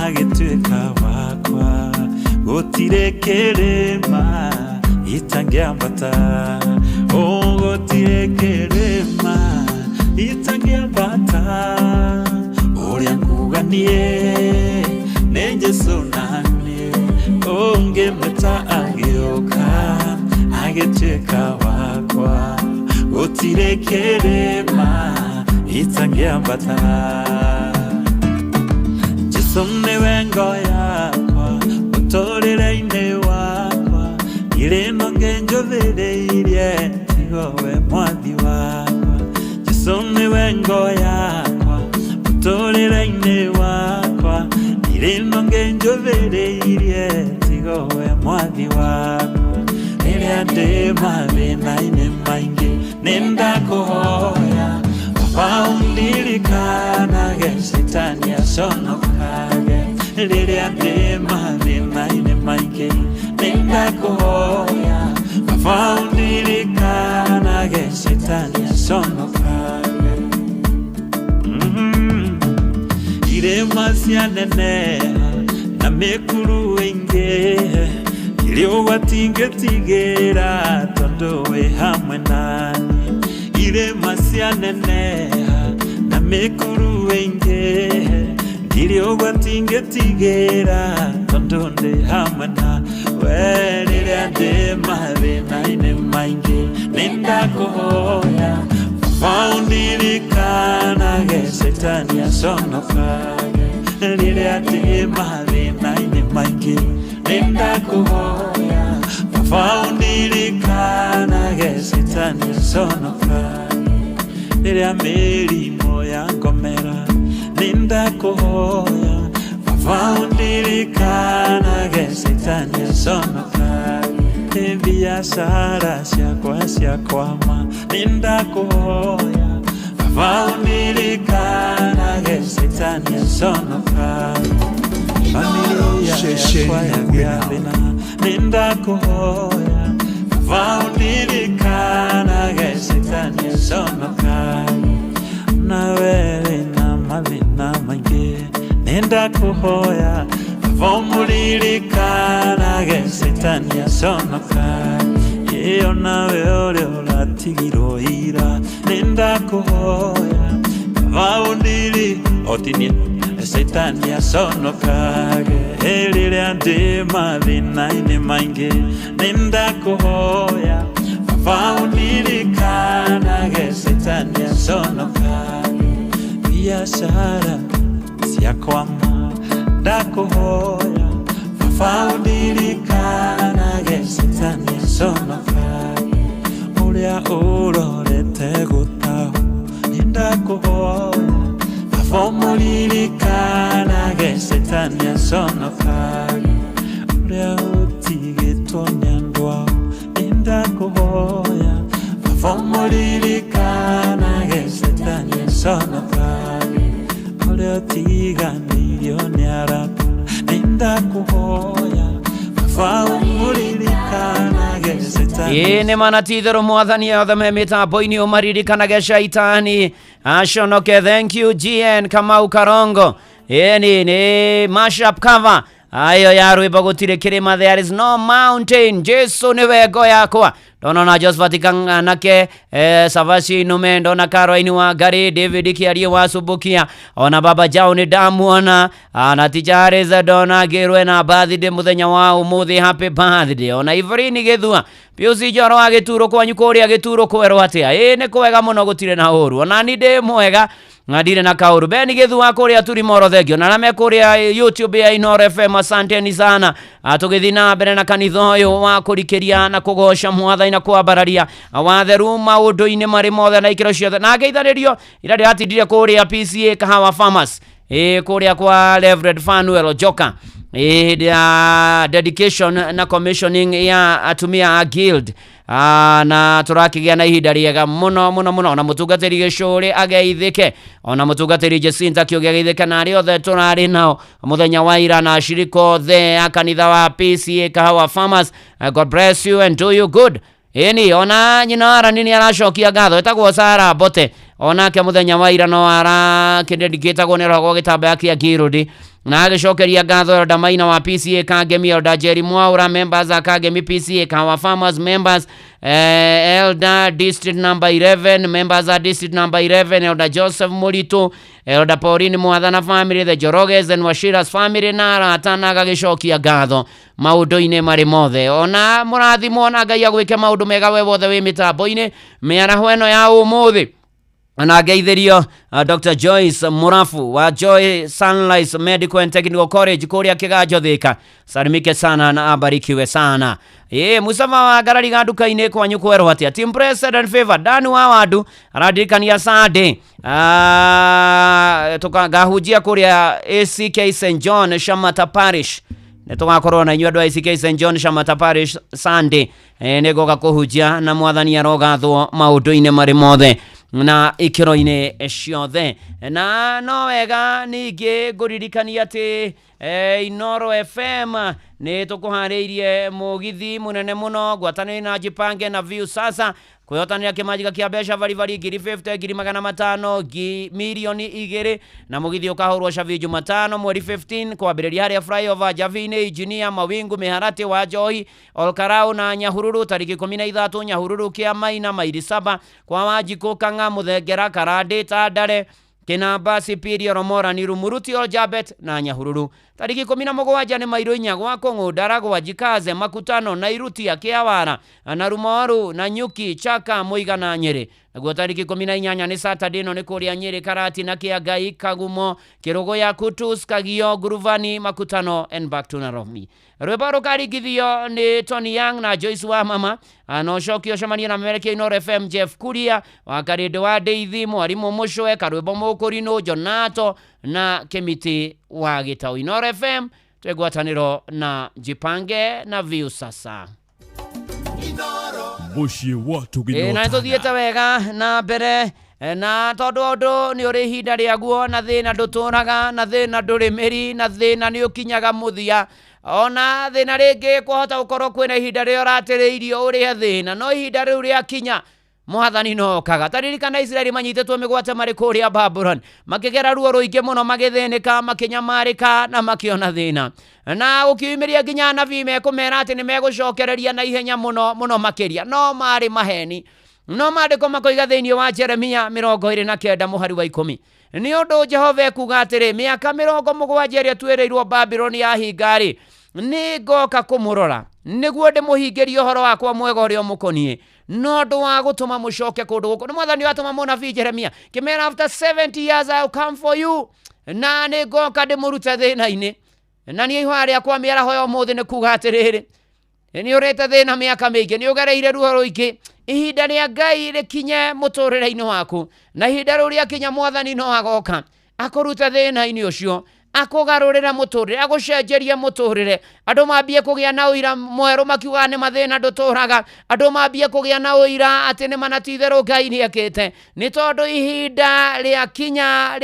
agituika wakwa gutire kirima itangiambata gutire kirima itangiambata uria nguganie ni Jesu nanie ngimeta agioka agituika wakwa gutire kirima itangiambata Jesu niwe ngo yakwa muturire-ini wakwa irino ngenjuthireirie tigowe mwathi wakwa Jesu niwe ngo yakwa muturire-ini wakwa irino ngenjuthireirie tigowe mwathi wakwa riria ndi mathina-ini maingi nindakuhoya Faundirikanaga Shetani aconokage riria ndi mathina-ini maingi nindakuhoya Faundirikanaga Shetani aconokage irema cianeneha na mikuru ingi irio watingetigira tondu wi hamwe nani irema cianeneha na mikuru ingi irio watingetigira tondu ndi hamwe na we riria ndi mathina-ini maingi nindakuhoya Faundirikanaga Shetani aconokage riria ndi mathina-ini maingi nindakuhoya Faundirikanaga Shetani aconokage riria mirimo yangomera nindakuhoya Faundirikanaga Shetani aconokage biashara ciakwa ciakwama nindakuhoya Faundirikanaga Shetani aconokage familia yakwa yagia thina nindakuhoya Faundirikanaga Shetani aconokage nawe wina mathina maingi nindakuhoya Faundirikanaga Shetani aconokage iyo nawe uria uratigirwo ira nindakuhoya Faundirikanaga Shetani aconokage riria ndi mathina-ini maingi nindakuhoya Faundirikanaga Shetani aconokage biashara ciakwama ndakuhoya Faundirikanaga Shetani aconokage uria urorete gutahu nindakuhoya Faundirikanaga Shetani aconokage uria utigitwo ni andu ao nindakuhoya Faundirikanaga Shetani aconokage uria utiganirio ni arata nindakuhoya Faundirikanaga Shetani ni manatithero mwathani yothe me mitambo-ini umaririkanaga shaitani aconoke. Thank you GN Kamau Karongo. Ni mashup cover ayo ya rwimbo gutire kirima, there is no mountain, Jesu niwe ngo yakwa ndona na Josephat Kanganake, Savasi Nume, ndona Caroline Wangari, David Kiarie wa Subukia, ona Baba Jao ni ndamuona, na Tijareza ndona Gerwe na birthday muthenya wa umuthi, happy birthday. Ona Ivorini Githua Piusi Joro agituro kwanyu kuria agituro kwerwo atia ni kwega muno gutire na uru, ona ni ndi mwega ngadire na kauru. Beni Githua kuria turi moro thegio na me kuria YouTube ya Inoro FM, asanteni sana. Tugithina mbere na kanitha uyu wa kurikiria na kugosha Mwathani na kwambararia watheru maundu-ini mari mothe na ikiro ciothe, na ngeithanirio ira ndiratindire kuria PCA Kahawa Farmers kuria kwa Reverend Fanuel Joka dedication na commissioning ya atumia a guild, na turakigia na ihinda riega muno na mutungatiri Gicuri ageithike, ona mutungatiri Jacinta Kiugi ageithike, na ari othe turari nao muthenya wa ira na ashiriko the akanitha wa PCA Kahawa Farmers. God bless you and do you good. Eni ona nyina ara nini aracokia ngatho etagwo Sara Bote, ona ke muthenya wa ira no ara kindediketagwo ni rogo gitambaya kia Girudi, na agicokeria ngatho Elda Maina wa PCA Kangemi, Elda Jerry Mwaura, members a Kangemi PCA Kahawa Farmers members, Elda District number 11 members a District number 11, Elda Joseph Muritu, Elda Pauline Mwathana family, the Joroges and Washira's family, na aratana agicokia ngatho maundu-ini mari mothe. Ona murathimo na Ngai agwike maundu mega we wothe wi mitambo-ini miaraho eno ya umuthi. Na ngeithirio Dr. Joyce Murafu wa Joy Sunrise Medical and Technical College kuria Kiganjo Thika, salimike sana na abarikiwe sana. Musama wa garari ganduka-ini kwanyu kwerwo atia. Team President Favor Dani wa Wadu aradikania Sunday tukagahujia kuria ACK St John Shamata Parish, netugakorwo na inyuĩ andũ a ACK St John Shamata Parish Sunday nĩgoka kũhunjia na Mwathani arogathwo maũndũ-inĩ marĩ mothe na ikiro-inĩ ciothe. Na no wega ningĩ ngũririkania atĩ Inoro FM nĩ tũkũharĩirie mũgithi mũnene mũno ngwatanĩro na Jipange na View sasa kwihotanira kimanjika kia besha vari ngiri 50 ngiri 500 milioni 2 na mugithi ukahurwo Shavi Jumatano mweri 15 kwambĩrĩria harĩa flyover Javine Engineer Mawingu Miharati wa Johi Olkarau na Nyahururu tariki 13 Nyahururu kia Maina maili 7 kwa Wanjiku Kanga Muthengera Karande Tandare Kinamba Superior Romora ni Rumuruti Oljabet na Nyahururu tariki 17 ni mairo 4 gwa Kongo Daragwa Jikaze Makutano na Iruti ya Kiawara na Rumoru na Nyuki Chaka Muiga na Nyeri. Naguo tariki 18 ni Saturday no ni kuria Nyeri Karati na Kiagai Kagumo Kirogo ya Kutus Kagio Guruvani Makutano and back to Nairobi. Rwebaro karigithio ni Tony Young na Joyce wa Mama anoshokio shamania na America Inoro FM Jeff Kuria wakarindo wa Deithi mwarimu Mushwe Karwebo Mukurino Jonato na Kemiti wa Gitau. Inoro FM twegwataniro na Jipange na View sasa Mushie watu ginota na tuthiete wega na mbere na tondu ni uri hinda riaguo na thina nduturaga na thina nduri miri na thina ni ukinyaga muthia ona thina ringi kuhota gukorwo kwina ihinda ria uratiriirio uri thina no ihinda riu ria kinya Mwathani no kaga taririkana Israeli manyitetwo migwate mari kuria Babylon makigera ruo ruingi muno magithinika makinyamarika na makiona thina na ukiumiria nginya nabii mekumera ati ni megucokereria na ihenya muno makiria no mari maheni no mandiko makoiga thiini wa Jeremia 29 muhari wa 10 ni undu Jehova kuga atiri miaka 70 iria twereirwo Babylon ya hingari ni ngoka kumurora niguo ndimuhingirie uhoro wakwa mwega uria mukonie no ndu wa gutuma mucoke kundu guko ni Mwathani watuma munabii Jeremia kimera after 70 years I will come for you na ni ngoka ndimurute thina-ini na ni ihwa ria kwa miaraho yo muthi ni kuga atiriri ni urete thina miaka mingi ni ugereire ruo ruingi ihinda ria Ngai rikinye muturire-ini waku na ihinda riu ria kinya Mwathani no agoka akurute thina-ini ucio akugarurira muturire agucenjeria muturire andu mambie kugia na uira mweru makiuga ni mathina nduturaga andu mambie kugia na uira ati ni manatitherwo Ngai ni akite ni tondu ihinda ria kinya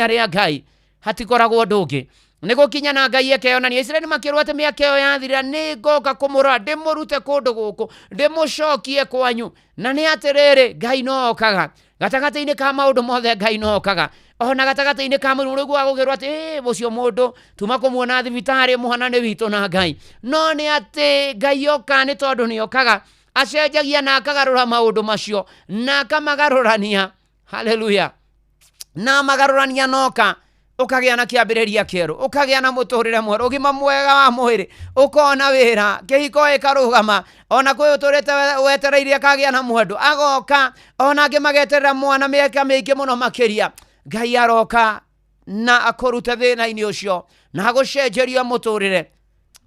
ria Ngai hatikoragwo ndungi ni gukinya na Ngai ekeyonania Israeli makirwo ati miaka iyo yathira ni ngoka kumurora ndimurute kundu guku ndimucokie kwanyu na ni atiriri Ngai no okaga gatagati-ini ka maundu mothe Ngai no okaga ona gatagati-ini ka mundu gwa gugirwo ati mucio mundu tuma kumuona thibitari muhanane witu na Ngai no ni ati Ngai oka ni tondu ni okaga acenjagia na akagarũra maũndũ macio na akamagarũrania. Haleluya. Na magarũrania noka ukagĩa na kĩambĩrĩria kĩerũ, ukagĩa na mũtũrĩre mwerũ, ũgima mwega wa mwĩrĩ, ukona wĩra, kĩhiko gĩkarũgama, ona kwĩ ũtũrĩte wetereire akagĩa na mwendwa agoka, ona angĩ mageterera mwana mĩaka mĩingĩ mũno makĩria. Ngai aroka na akũrute thĩna-inĩ ũcio na agũcenjeria mũtũrĩre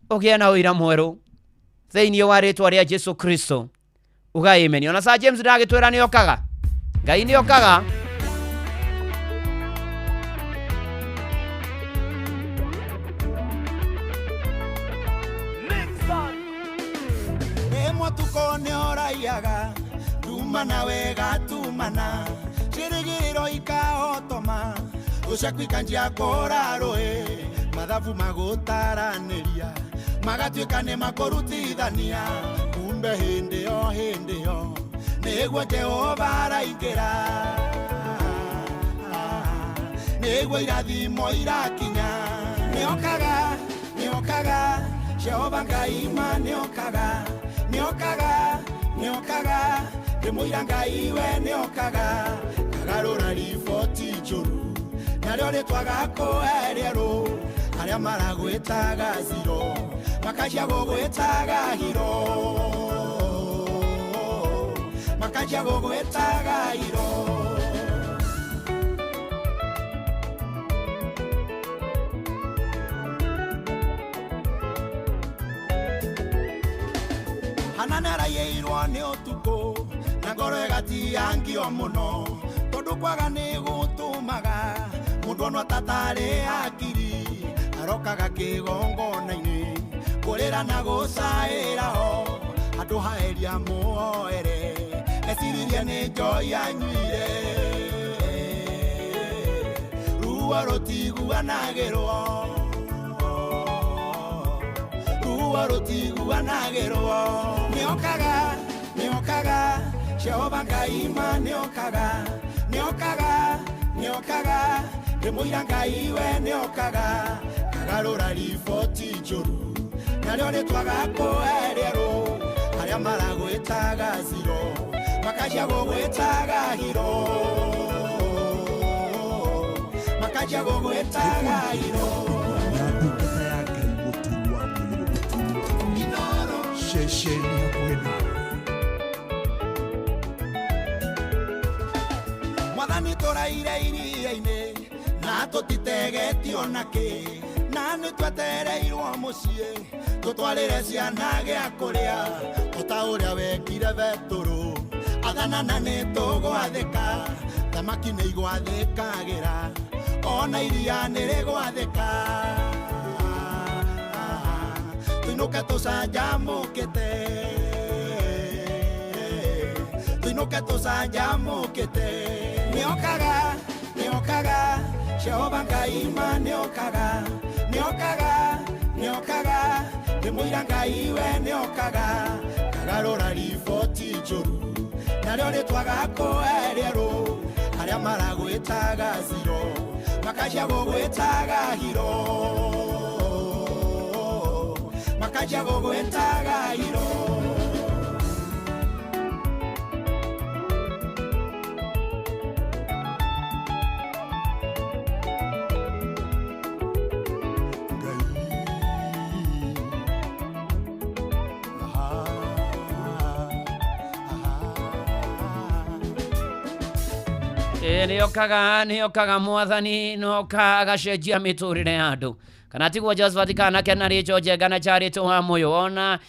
ũgĩe na ũira mwerũ thĩinĩ wa rĩtwa rĩa Jesu Kristo. Uga amen. Ona Sir James ndagĩtwĩra nĩ okaga, Ngai nĩ okaga. Tukone oraiaga tumana wega tumana shirigiro ikaotoma ushakika njia koraroe mathabu magutaranĩria magatuĩka nĩ makũrutithania kumbe hĩndĩ o nĩguo Jehova araingĩra nĩguo irathimo irakinya nĩokaga Jehova Ngai ma nĩokaga ndĩmũira Ngai we nĩokaga kagarũra riboti njũru narĩo rĩtwaga kũererũ arĩa maragwĩtaga ziro makajia gũgwĩtaga hiro makajia gũgwĩtaga hiro. Hananara yeirwo nĩ ũtukũ na ngoro ĩgatiangio mũno tondũ kwaga nĩ gũtũmaga mũndũ ono tatarĩ akiri arokaga kĩgongona-inĩ kũrĩra na gũcaĩra ho andũ haeria mũoere eciririe nĩ njoi anyuire ruo rũtiguanagĩrwo nĩokaga Jehova Ngai ma nĩokaga ndĩmũira Ngai we nĩokaga kagarũra riboti njũru narĩo rĩtwaga kũererũ arĩa maragwĩtaga ziro makajia gũgwĩtaga hiro makajia gũgwĩtaga hiro. Mwathani tũraire iria-inĩ na tũtitegetio nakĩ na nĩtwetereirwo mũciĩ tũtwarĩre ciana gĩa kũrĩa ota ũrĩa wekire Betũrũ athanana nĩtũgwathĩka thamaki nĩigwathĩkagĩra ona iria nĩrĩgwathĩka tuinuke tũcanjamũkĩte nĩokaga Jehova Ngai ma nĩokaga ndĩmũira Ngai we nĩokaga kagarũra riboti njũru narĩo rĩtwaga kũererũ arĩa maragwĩtaga ziro makajia gũgwĩtaga hiro makajia gũgwĩtaga hiro. nĩokaga Mwathani noka agacenjia mĩtũrĩre ya andũ kana tiguo Josephat Kanake na Rachel Njenga na Charity Wamuyu ona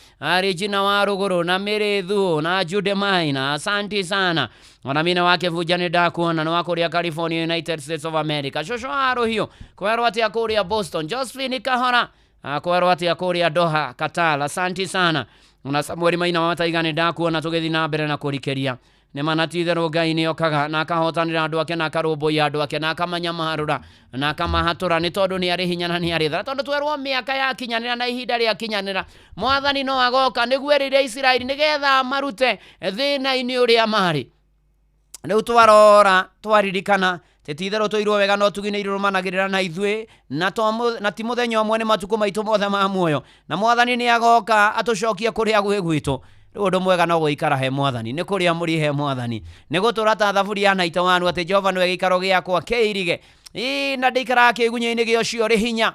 Regina wa Rũgũrũ na Mĩrĩthu na Jude Maina asanti sana ona mina wake vuja nĩ ndakuona nĩ wa kũrĩa California United States of America Shosho Aruhio kwerwo atĩa kũrĩa Boston Josephine Kahora kwerwo atĩa kũrĩa Doha Qatar asanti sana ona Samuel Maina wa Taiga nĩ ndakuona tũgĩthiĩ na mbere na kũrikĩria nĩ manatitherwo Ngai nĩokaga na akahotanĩra andũ ake na akarũmbũiya andũ ake na akamanyamarũra na akamahatũra nĩ tondũ nĩ arĩ hinya na nĩ arĩ tha tondũ twerwo mĩaka yakinyanĩra na ihinda rĩa kinyanĩra Mwathani no agoka nĩguo erĩire Isiraeli nĩgetha marute thĩna-inĩ ũrĩa marĩ. Rĩu twarora twaririkana tĩtitherwo tũirwo wega no tuginĩirwo managĩrĩra na ithuĩ na ti mũthenya ũmwe nĩ matukũ maitũ mothe ma muoyo na Mwathani nĩ agoka atũcokie kũrĩa gwĩ gwitũ undu mwega no guikara he mwathani ni kuria muri he mwathani ni gutura ta thaburi ya naita wanu ati Jehova no gikaro giakwa keirige na ndikara kigunya-ini gio cio ri hinya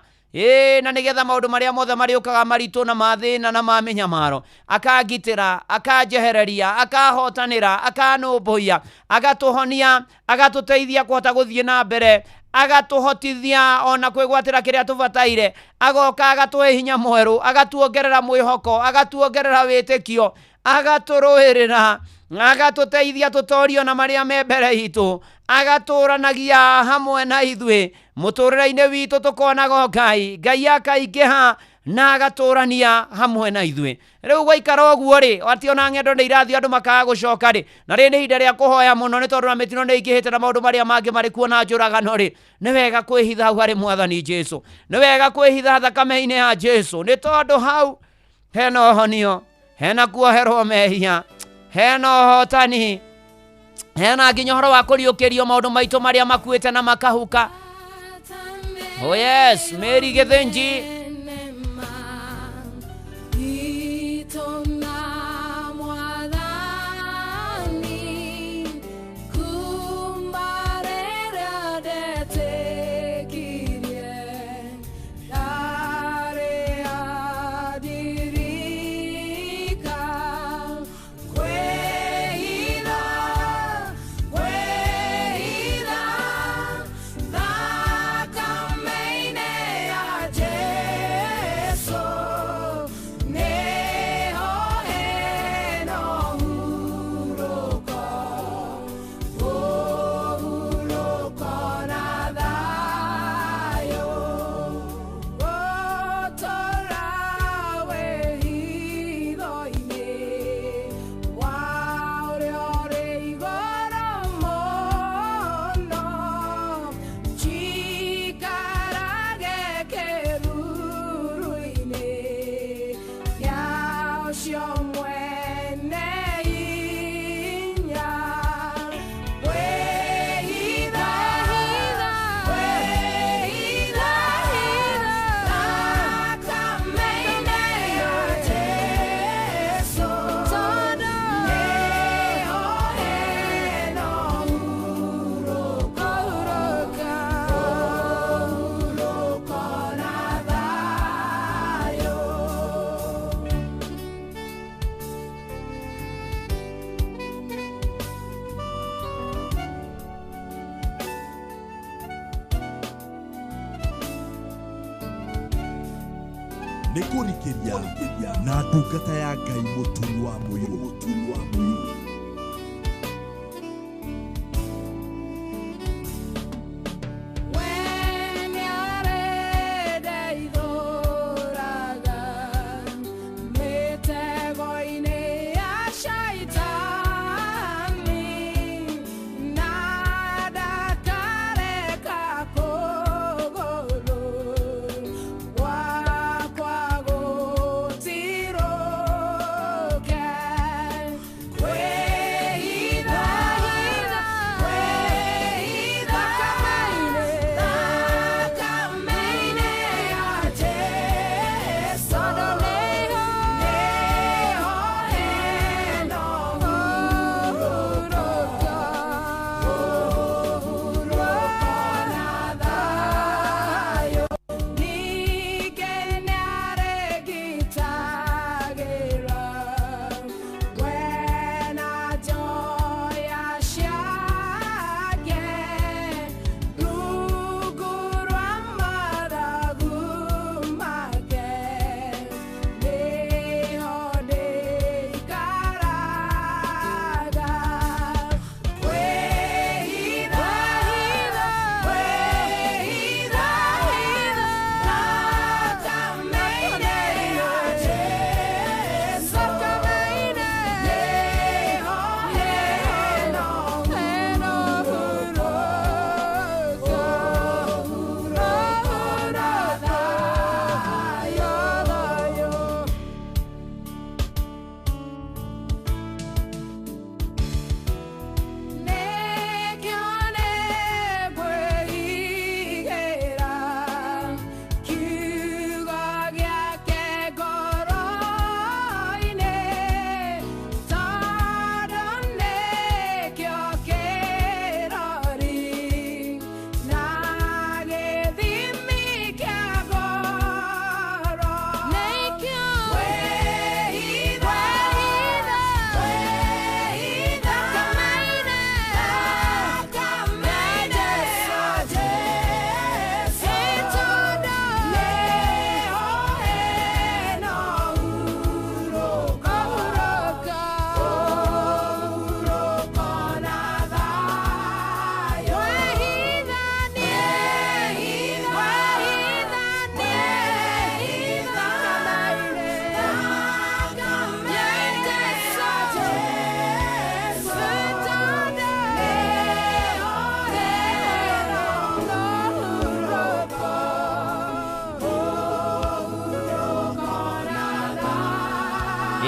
na nigetha maundu maria mothe mariukaga maritu na mathina na mamenya maro akagitira akajehereria akahotanira akanubuia agatuhonia agatuteithia kuhota guthie na mbere agatuhotithia ona kwigwatira kiria tubataire agoka agatuhe hinya mweru agatuongerera mwihoko agatuongerera witikio agaturuhirira agatuteithia tutorio na maria me mbere itu agaturanagia hamwe na ithwe muturira-ini witu tukonago Ngai akaigeha na agaturania hamwe na ithwe riu gwaikara oguo ri ati ona ng'endo ni irathi andu makaga gucoka ri na ri ni hinda ria kuhoya muno ni tondu na mitino ni ingihite na maundu maria mangi mari kuona njuragano ri ni wega kwihitha hau hari mwathani Jesu ni wega kwihitha thakame-ini ya Jesu ni tondu hau hena honio hena kuoherwo mehia hena hotani hena nginya horo wa kuriukirio maundu maitu maria makuite na makahuka. Oh yes, Mary Gethenji nĩ kũrikĩria na ndungata ya Ngai mũturi wa mũirũ. Kwe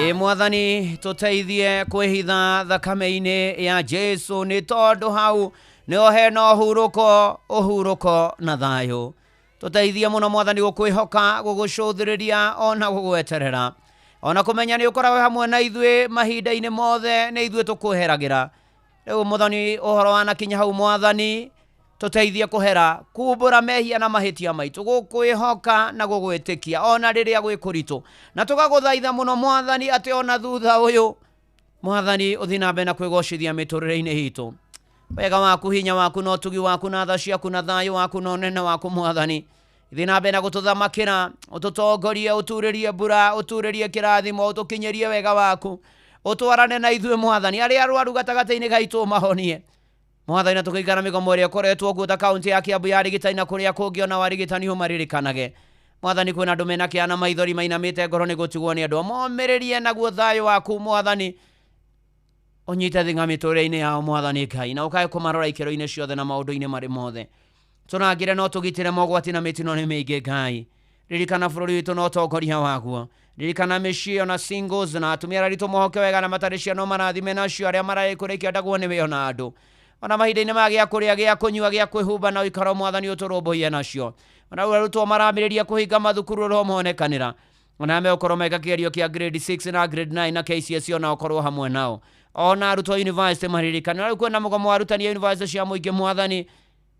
Mwathani tuteithie kwihitha thakame-ini ya Jesu ni tondu hau niho hena uhuruko na thayu. Tuteithie muno Mwathani gukwihoka, gugucuthiriria ona gugweterera, ona kumenya ni ukoragwo hamwe na ithuĩ mahinda-inĩ mothe, ni ithuĩ tukweheragira. Riu Mwathani uhoro wanakinya hau Mwathani tuteithie kuhera kumbura mehia na mahitia maitu, gukwihoka na gugwitikia ona riria gwikuritu, na tugaguthaitha muno Mwathani ati ona thutha uyu Mwathani uthi na mbere na kwigocithia miturire-ini hitu. Wega waku, hinya waku, no tugi waku, na tha ciaku, na thayu waku, no nene waku Mwathani ithi na mbere na gututhamakira, ututongorie, uturirie mbura, uturirie kirathimo, utukinyerie wega waku, utwarane na ithuĩ Mwathani, aria arwaru gatagati-ini gaitu mahonie Mwathani, na tukikana migomo ĩrĩa ĩkoretwo guo ta kaunti ya Kiambu ya rigitani na kuria kungi ona warigitani humarirĩkanage Mwathani. Kwĩna andũ mena kĩana maithori mainamĩte ngoro nĩ gũtigwo nĩ andũ, momĩrĩrie naguo thayũ waku Mwathani, unyite thing'a mĩtũrĩre-inĩ yao Mwathani Ngai, na ũkae kũmarora ikĩro-inĩ ciothe na maũndũ-inĩ marĩ mothe. Tũnangĩre no tũgitĩre mogwati na mĩtino nĩ mĩingĩ Ngai. Ririkana bũrũri witũ na ũtongoria waguo, ririkana mĩciĩ ona singles na atumia aritũ mohoke wega na matarĩ ciana marathime nacio, arĩa mararĩ kũrĩkia ndagwo nĩwe ona andũ, ona mahinda-inĩ ma gĩa kũrĩa, gĩa kũnyua, gĩa kwĩhumba na ũikaro Mwathani ũtũrũmbũiye nacio, ona arutwo maramĩrĩria kũhinga mathukuru ro monekanĩra, ona megũkorwo meka kĩgerio kĩa grade 6 na grade 9 na KCSE ona ũkorwo hamwe nao, ona arutwo university maririkane. Rĩu kwĩna mũgomo wa arutani a university cia mũingĩ Mwathani,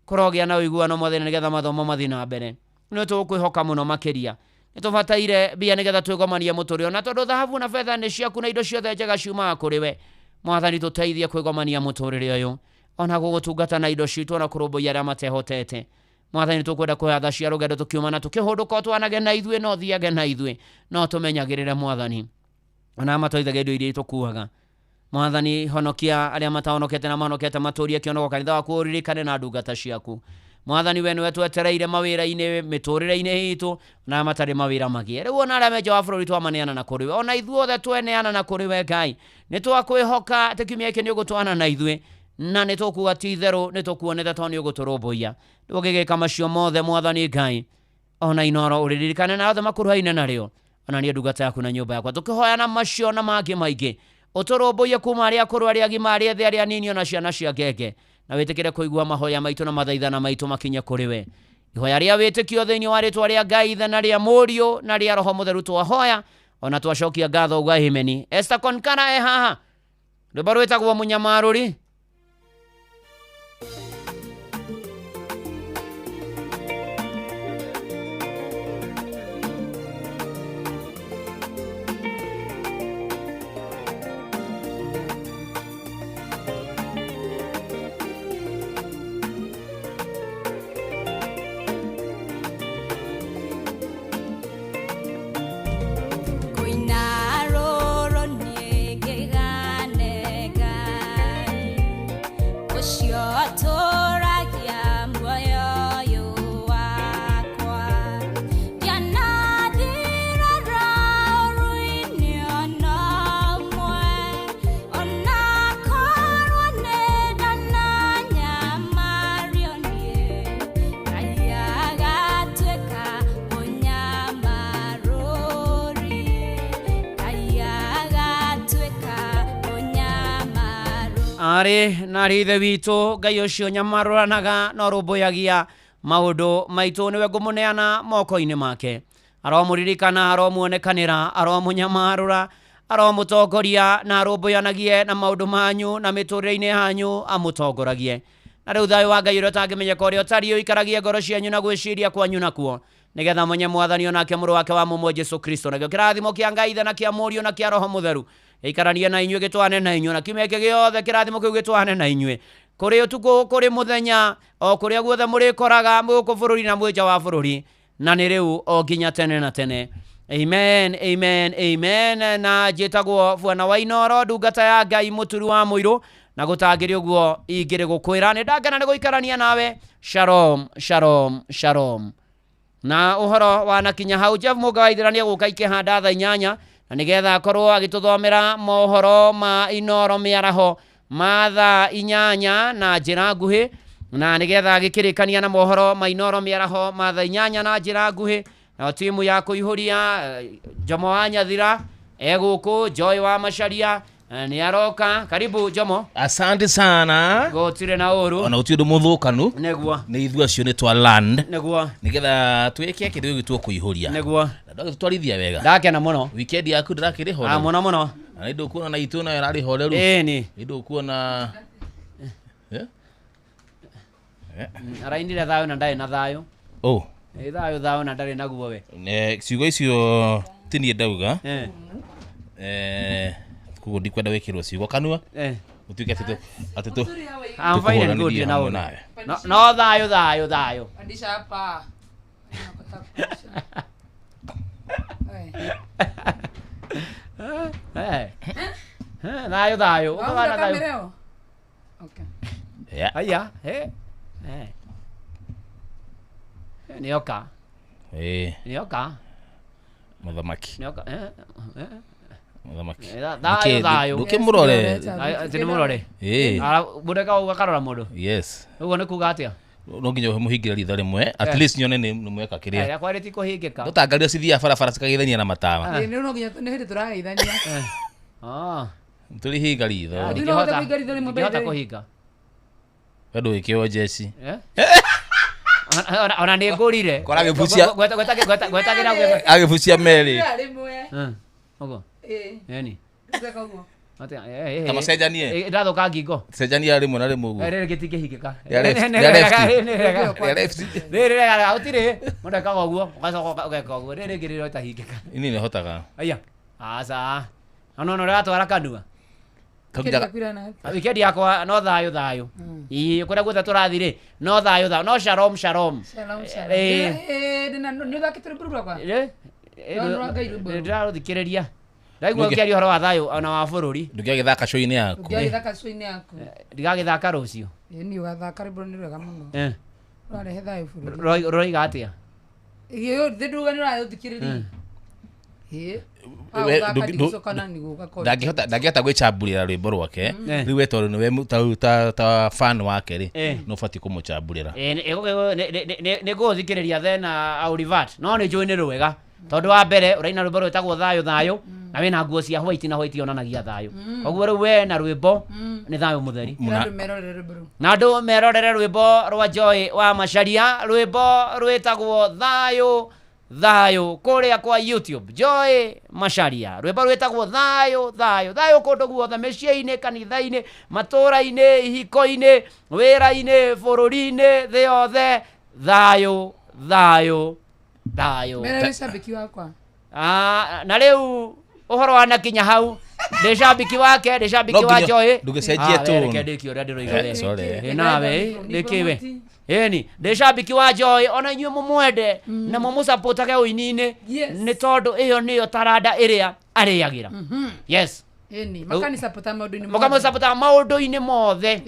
kũrogĩa na ũiguano Mwathani nĩgetha mathomo mathiĩ na mbere. Nĩ tũkwĩhoka mũno makĩria, nĩ tũbataire mbia nĩgetha twĩgomanie mũtũrĩre, na tondũ thahabu na betha nĩ ciaku na indo ciothe njega ciumaga kũrĩ we Mwathani, tũteithie kwĩgomania mũtũrĩre ũyũ, ona gũgũtungata na indo citũ na kũrũmbũiya arĩa matehotete Mwathani. Tũkwenda kuoya tha cia rũgendo tũkiumana tũkĩhũndũka, twanage na ithuĩ, no thiage na ithuĩ, no tũmenyagĩrĩre Mwathani, ona matũithagia indo iria tũkuaga Mwathani. Honokia arĩa matahonokete na mahonokete, matũrie kĩongo kanitha waku, ũririkane na ndungata ciaku Mwathani. We nĩwe twetereire mawĩra-inĩ, mĩtũrĩre-inĩ hitũ, na matarĩ mawĩra magĩe. Rĩu ona arĩa menja wa bũrũri twamaneana kũrĩ we, ona ithuothe tweneana na kũrĩ we Ngai, nĩ twakwĩhoka atĩ kiumia gĩkĩ nĩ ũgũtwana na ithuĩ, na nĩ tũkuga ti itherũ nĩ tũkuonete tondũ nĩ ũgũtũrũmbũiya. Ndũngĩgĩka macio mothe Mwathani Ngai, ona inoro ũririkane na othe makuruhaine narĩo, ona niĩ ndungata yaku na nyũmba yakwa, tũkĩhoyana macio na mangĩ maingĩ, ũtũrũmbũiye kuma arĩa akũrũ, arĩa agima, arĩa ethĩ, arĩa anini, ona ciana cia ngenge, na wĩtĩkĩre kũigua mahoya maitũ na mathaithana maitũ makinye kũrĩ we. Ihoya rĩa wĩtĩkio thĩinĩ wa rĩtwa rĩa Ngai Ithe na rĩa Mũriũ na rĩa Roho Mũtheru twahoya, ona twacokia ngatho uga himeni. Esther Konkana haha, rwĩmbo rwĩtagwo Mũnyamarũri. Arĩ na rithe witũ Ngai ũcio nyamarũranaga na rũmbũyagia maũndũ maitũ, nĩwe ngũmũneana moko-inĩ make. Aromũririkana, aromuonekanĩra, aromũnyamarũra, aromũtongoria na arũmbũyanagie na maũndũ manyu na mĩtũrĩre-inĩ yanyu amũtongoragie. Na rĩu thayũ wa Ngai ũrĩa ũtangĩmenyeka, ũrĩa ũtariĩ ũikaragie ngoro cianyu na gwĩciria kwanyu nakuo, nĩgetha mũnye Mwathani onake mũrũ wake wa mũmwe Jesũ Kristo, nakĩo kĩrathimo kĩa Ngai Ithe na kĩa Mũriũ na kĩa Roho Mũtheru gĩikaranie na inyuĩ, gĩtwane na inyuĩ, na kiumia gĩkĩ gĩothe kĩrathimo kĩu gĩtwane na inyuĩ, kũrĩ ũtukũ, kũrĩ mũthenya, o kũrĩa guothe mũrĩkoraga gũkũ bũrũri na mwĩnja wa bũrũri, na nĩ rĩu o nginya tene na tene. Amen, amen, amen. Na njĩtagwo Bwana wa Inoro, ndungata ya Ngai mũturi wa mũirũ, na gũtangĩrĩ ũguo ingĩrĩ gũkwĩra nĩ ndangena nĩ gũikarania nawe. Shalom, shalom, shalom. Na ũhoro wanakinya hau, Jeff Mũngawaithĩra nĩ egũka ikĩhanda thaa 8, na nĩgetha akorwo agĩtũthomera mohoro ma Inoro mĩaraho ma thaa 8 na njĩra nguhĩ, na nĩgetha agĩkĩrĩkania na mohoro ma Inoro mĩaraho ma thaa 8 na njĩra nguhĩ, na timu ya kũihũria Jomo wa Nyathira Eguku Joy wa Macharia ni aroka. Karibu Jomo. Asante sana. Gotire na uru. Ona utiundo muthukanu. Neguo. Ni ithu acio ni twa land. Neguo. Nigetha twike kindu gitu kuihuria. Neguo. Ndoge tutwarithia wega. Ndakena muno. Weekend yaku ndirakiri horeru. Muno muno. Na ndio kuona na itu nayo rari horeru. Ni. Ndio kuona Araindire thayo na ndai na thayo. Oh. Thayo na ndari naguo we. Ciugo icio tinie ndauga. Kugo ndikwenda wikirwo ciugo kanua. Utuike atitu. I'm fine and good now. No thayo. Andisha hapa. Thayo. Ukaona kamera? Okay. Yeah. Aya, Nioka. Nioka. Muthamaki. Nioka. Muthamaki. Thayo. Ndukimurore. Tini murore. Budeka ugakarora mundu. Yes. Ugo ni kuga atia? No nginya muhingira ritho rimwe at least nyone ni mweka kiria. Ya kwari ti kuhingika. Ndutangaria cithia barabara cikagithania na matawa. Ni no nginya ni hindi turageithania. Tuli higa ritho. Ndihota kuhinga. Wedo wikio jesi. Ona ni ngurire. Kora gibucia. Gwetagira gwe. Agibucia meri. Ogo. Yani. Zeka ugo. Kama sejanie. Ndathuka ngingo. Sejanie rimwe na rimwe ugo. Riri gitingihingika. Riri utire. Mundeka uguo. Ugacoka ugeka uguo. Riri ngiriro itahingika. Ini ni hotaga. Aya. Asa. Ono no ratwara kanua. Weekend yakwa no thayo. Kuria guothe turathire no thayo. No shalom. Shalom. Ni thakitire burura kwa. Ndirathikiriria. Ndaigua ukiaria horo wa thayo ona wa bururi. Ndugagithaka show-ini yaku. Ndugagithaka show-ini yaku. Ndigagithaka rucio. Ni ugathaka ribro ni rwega muno. Rwarehe thayo bururi. Roiga atia? Iyo nduga ni urathikiriria. Ndangihota gwicamburira rwimbo rwake riu we tondu niwe ta fan wake ri no bati kumucamburira ni guthikiriria thena Aurivat no ni njui ni rwega tondu wa mbere uraina rwimbo rwetagwo thayo na wina nguo cia white na white onanagia thayo koguo riu we na rwimbo ni thayo mutheri na andu merorere rwimbo rwa Joy wa Macharia rwimbo rwetagwo thayo kuria kwa YouTube Joy Macharia rwimbo rwetagwo thayo kundu guothe miciĩ-inĩ kanitha-inĩ matũra-inĩ ihiko-inĩ wĩra-inĩ bũrũri-inĩ thĩ yothe thayo mere shabiki wakwa na rĩu ũhoro wa nakinya hau ndĩ shabiki wake ndĩ shabiki wa Joy ndũgĩcenjie tu ndĩkĩ ũrĩa ndĩroiga nawe ndĩkĩwe Eni, ndĩ shabiki wa Joy ona inyuĩ mũmwende na mũmũsupportage ũini-inĩ nĩ tondũ ĩyo nĩyo taranda ĩrĩa arĩagĩra. Yes. Eni, makanisupporta maũndũ-inĩ mothe. Mũkamũsupporta maũndũ-inĩ mothe.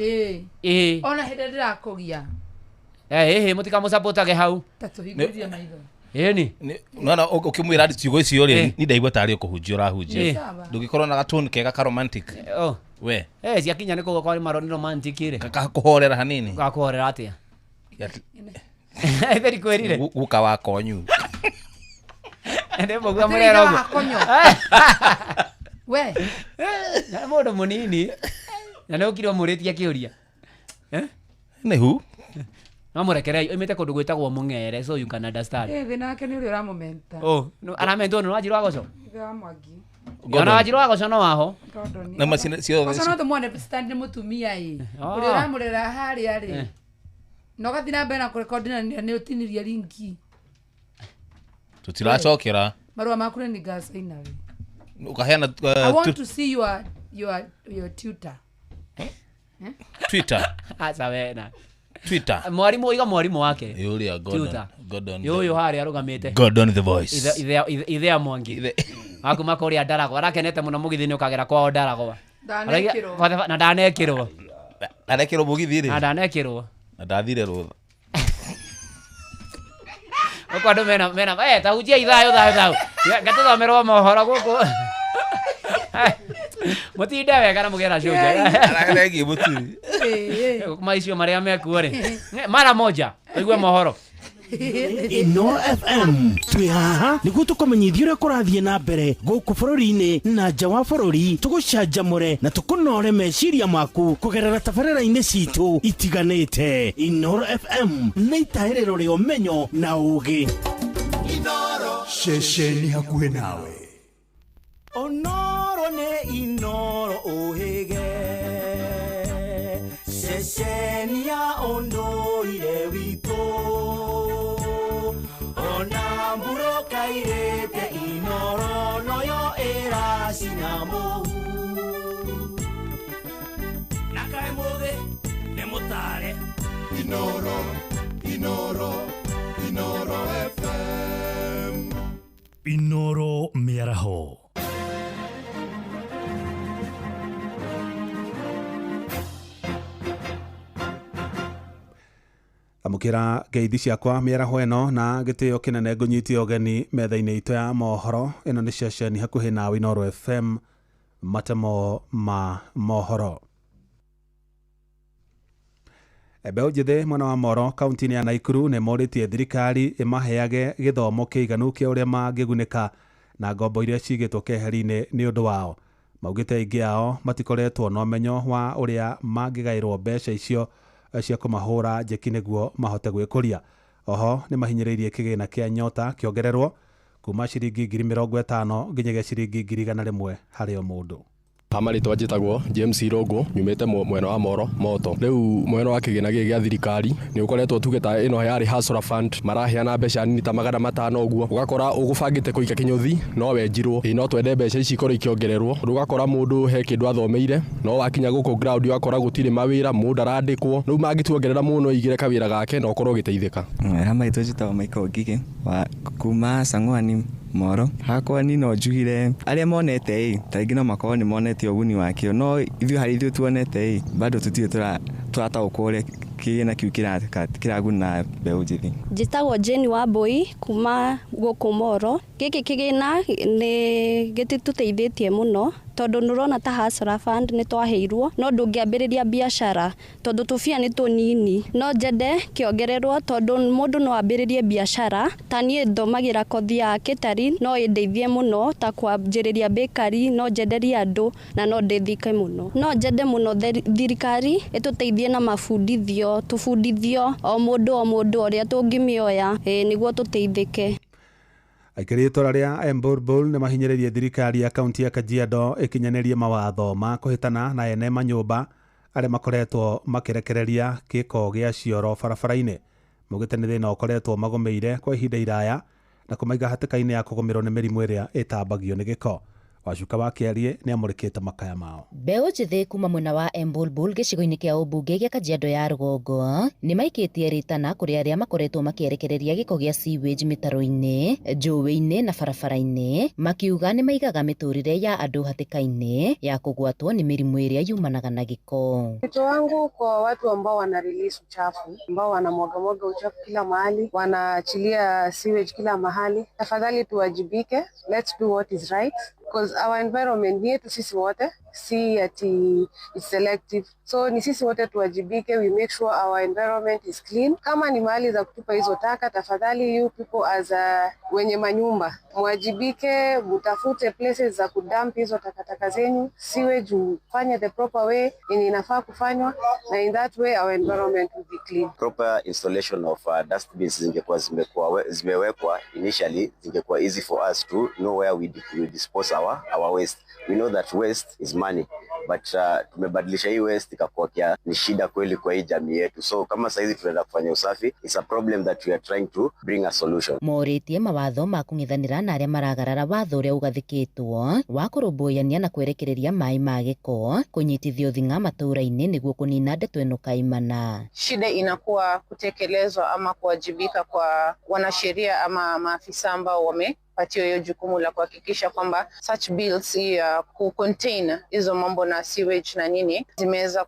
Ona hĩndĩ ndĩrakũgia. Mũtikamũsupportage hau. Tatũhingũrie maitho. Eni. Nona ukimwira ciugo icio ri ni ndaigua tari ukuhunjia urahunjia. Ndũgĩkorwo na gatone kega ka romantic. We. Ciakinya nĩ kũgwa kwa maroni romantic ri. Gakuhorera hanini. Gakuhorera atia? Theri kwirire guka wa konyu ende mogwa murero we mundu munini na nĩ ũkirwo mũrĩtie kĩũria nĩ hu no mũrekerei oimĩte kũndũ gwĩtagwo Mũng'ere so you can understand thĩna wake nĩ ũrĩa ũramũmenta aramentwo nĩ Wanjiru wa Goco Mwangi ona Wanjiru wa Goco no waho na macina cio Goco no tũmuone stand mũtumia ĩ ũrĩa ũramũrera harĩa rĩ no gathina mbere na kurekondi na nĩ ũtinirie linki tutiracokera marua maku nĩ ngasaina we ukaheana I want to see your tutor Twitter acha wena Twitter mwarimu iga mwarimu wake yuria Gordon yuyu hari arugamite Gordon the voice ithea Mwangi aku makori Ndarago arakenete muno mugithini ukagera kwao Ndarago na ndanekirwo mugithi ri na ndanekirwo na ndathire rutha okwando mena ta hujia ithayo gatuthomerwo mohoro guku mutinde wega na mugera shoja aragengi mutu maicio maria mekuo ri mara moja igwe mohoro Inoro FM twi haha niguo tukumenyithia uria kurathie na mbere guku bururi-ini na nja wa bururi, tugucanjamure na tukunore meciria maku kugerera tabarĩra-inĩ citu itiganĩte. Inoro FM nĩ itahĩrĩro rĩa ũmenyo na ũũgĩ. Inoro ceceni hakuhĩ nawe. Onoro ne inoro ohege ceceni ya ondoire witũ ona mburo kairĩte inoro noyo ĩracina mũhu na kaĩ mũthĩ nĩ mũtare. Inoro, Inoro, Inoro FM. Inoro mĩaraho. Amukira ngeithi ciakwa mĩaraho ĩno na gĩtĩo kĩnene ngũnyitie ũgeni metha-inĩ itũ ya mohoro. Ĩno nĩ ceceni hakuhĩ nawe Inoro FM, matemo ma mohoro. Mbeũ njĩthĩ mwena wa Moro kaunti-inĩ ya Naikuru nĩ morĩtie thirikari ĩmaheage gĩthomo kĩiganu kĩa ũrĩa mangĩgunĩka na ngombo iria cigĩtwo keheri-inĩ nĩ ũndũ wao. Maugĩte aingĩ ao matikoretwo na ũmenyo wa ũrĩa mangĩgaĩrwo mbeca icio cia kũmahũra njeki nĩguo mahote gwĩkũria. Oho nĩ mahinyĩrĩirie kĩgĩna kĩa nyota kĩongererwo kuma ciringi 50,000 nginyagia ciringi 100,000 harĩ o mũndũ. Hamarĩtwa njĩtagwo James Irongo, nyumĩte mwena wa Moro moto. Rĩu mwena wa kĩgĩna gĩkĩ gĩa thirikari nĩ ũkoretwo tuge ta ĩno yarĩ hustler fund, maraheana mbeca nini ta 500 ũguo, ũgakora ũgũbangĩte kũiga kĩnyũthi no wenjirwo, no twende mbeca ici ikorwo ikĩongererwo. Ũgakora mũndũ he kĩndũ athomeire no wakinya gũkũ ground ũgakora gũtirĩ mawĩra, mũndũ arandĩkwo. Rĩu mangĩtuongerera mũno igĩre kawĩra gake na ũkorwo ũgĩteithĩka. Hamarĩtwa njĩtagwo Michael Ngigĩ wa kuma Sang'wani Moro. Hakwa ni no njugire arĩa monete tarĩngĩ no makorwo nĩ monete ũguni wakĩo, no ithuĩ harĩ ithuĩ tuonete bado tũtirĩ tũrataũkwo ũrĩa kĩgĩna kĩu kĩraguna mbeũ njĩthĩ. Njĩtagwo Jane Wambui kuma gũkũ Moro. Gĩkĩ kĩgĩna nĩ gĩtũteithĩtie mũno tondũ nũrona ta hustler fund nĩ twaheirwo, no ndũngĩambĩrĩria biacara tondũ tũbia nĩ tũnini. No njende kĩongererwo tondũ mũndũ no ambĩrĩrie biacara. Ta niĩ thomagĩra kothi ya catering, no ĩndeithie mũno ta kwambĩrĩria bakery, no njenderie andũ na no ndeithĩke mũno. No njende mũno thirikari ĩtũteithie na mabundithio, tũbundithio o mũndũ ũrĩa tũngĩmĩoya nĩguo tũteithĩke. Aikari itũra rĩa Embulbul nĩ mahinyĩrĩirie thirikari ya kaunti ya Kajiado ĩkinyanĩrie mawatho ma kũhĩtana na ene manyũmba arĩa makoretwo makĩrekereria gĩko gĩa cioro barabara-inĩ. Maugĩte nĩ thĩna ũkoretwo magũmĩire kwa ihinda iraya na kũmaiga hatĩka-inĩ ya kũgũmĩrwo nĩ mĩrimũ ĩrĩa ĩtambagio nĩ gĩko. Wacuka wa Kĩarie nĩ amũrĩkĩte makaya mao. Mbeũ njĩthĩ kuma mwena wa Embulbul gĩcigo-inĩ kĩa ũmbunge gĩa Kajiado ya rũgongo nĩ maikĩtie ritana kũrĩ arĩa makoretwo makĩerekereria gĩko gĩa sewage mĩtaro-inĩ, njũĩ-inĩ na barabara-inĩ, makiuga nĩ maigaga mĩtũrĩre ya andũ hatĩka-inĩ ya kũgwatwo nĩ mĩrimũ ĩrĩa yumanaga na gĩko. Wito wangu kwa watu ambao wana release uchafu, ambao wanamwaga uchafu kila mahali, wanaachilia sewage kila mahali, tafadhali tuwajibike. Let's do what is right because our environment ni yetu sisi wote, si ati it's selective. So ni sisi wote tuwajibike, we make sure our environment is clean. Kama ni mahali za kutupa hizo taka, tafadhali you people as wenye manyumba mwajibike, mutafute places za kudump hizo takataka zenyu, sewage ufanye the proper way yenye inafaa kufanywa, na in that way our environment will be clean. Proper installation of dustbins zimewekwa initially, zingekuwa easy for us to know where we dispose our waste. We know that waste is money, but tumebadilisha hii waste ikakuwa ni shida kweli kwa hii jamii yetu. So kama saizi tunaenda kufanya usafi, it's a problem that we are trying to bring a solution. Morĩtie mawatho ma kũng'ethanĩra na arĩa maragarara watho ũrĩa ũgathĩkĩtwo wa kũrũmbũyania na kwerekereria maĩ ma gĩko, kũnyitithio thing'a matũũra-inĩ nĩguo kũnina ndeto ĩno kaimana. Shida inakuwa kutekelezwa ama kuwajibika kwa wanasheria ama maafisa ambao wamepatiwa hiyo jukumu la kuhakikisha kwamba such bills ya kucontain hizo mambo na sewage na nini zimeweza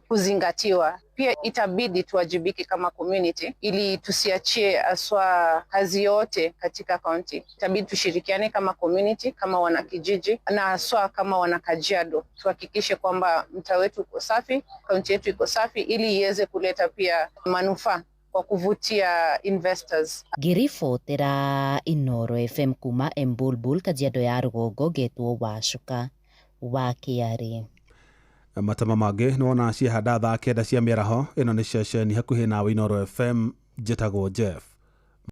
kuzingatiwa. Pia itabidi tuwajibike kama community ili tusiachie aswa kazi yote katika county. Itabidi tushirikiane kama community, kama wanakijiji na aswa kama wanakajiado. Tuhakikishe kwamba mtaa wetu uko safi, county yetu iko safi ili iweze kuleta pia manufaa kwa kuvutia investors. Ngiribotera Inoro FM kuma Embulbul Kajiado ya Rugongo getwo Wacuka wa Kiari. Matama mangĩ nĩwona ciehanda thaa 9 cia mĩaraho. Ĩno nĩ ceceni hakuhĩ nawe Inoro FM, njĩtagwo Jeff.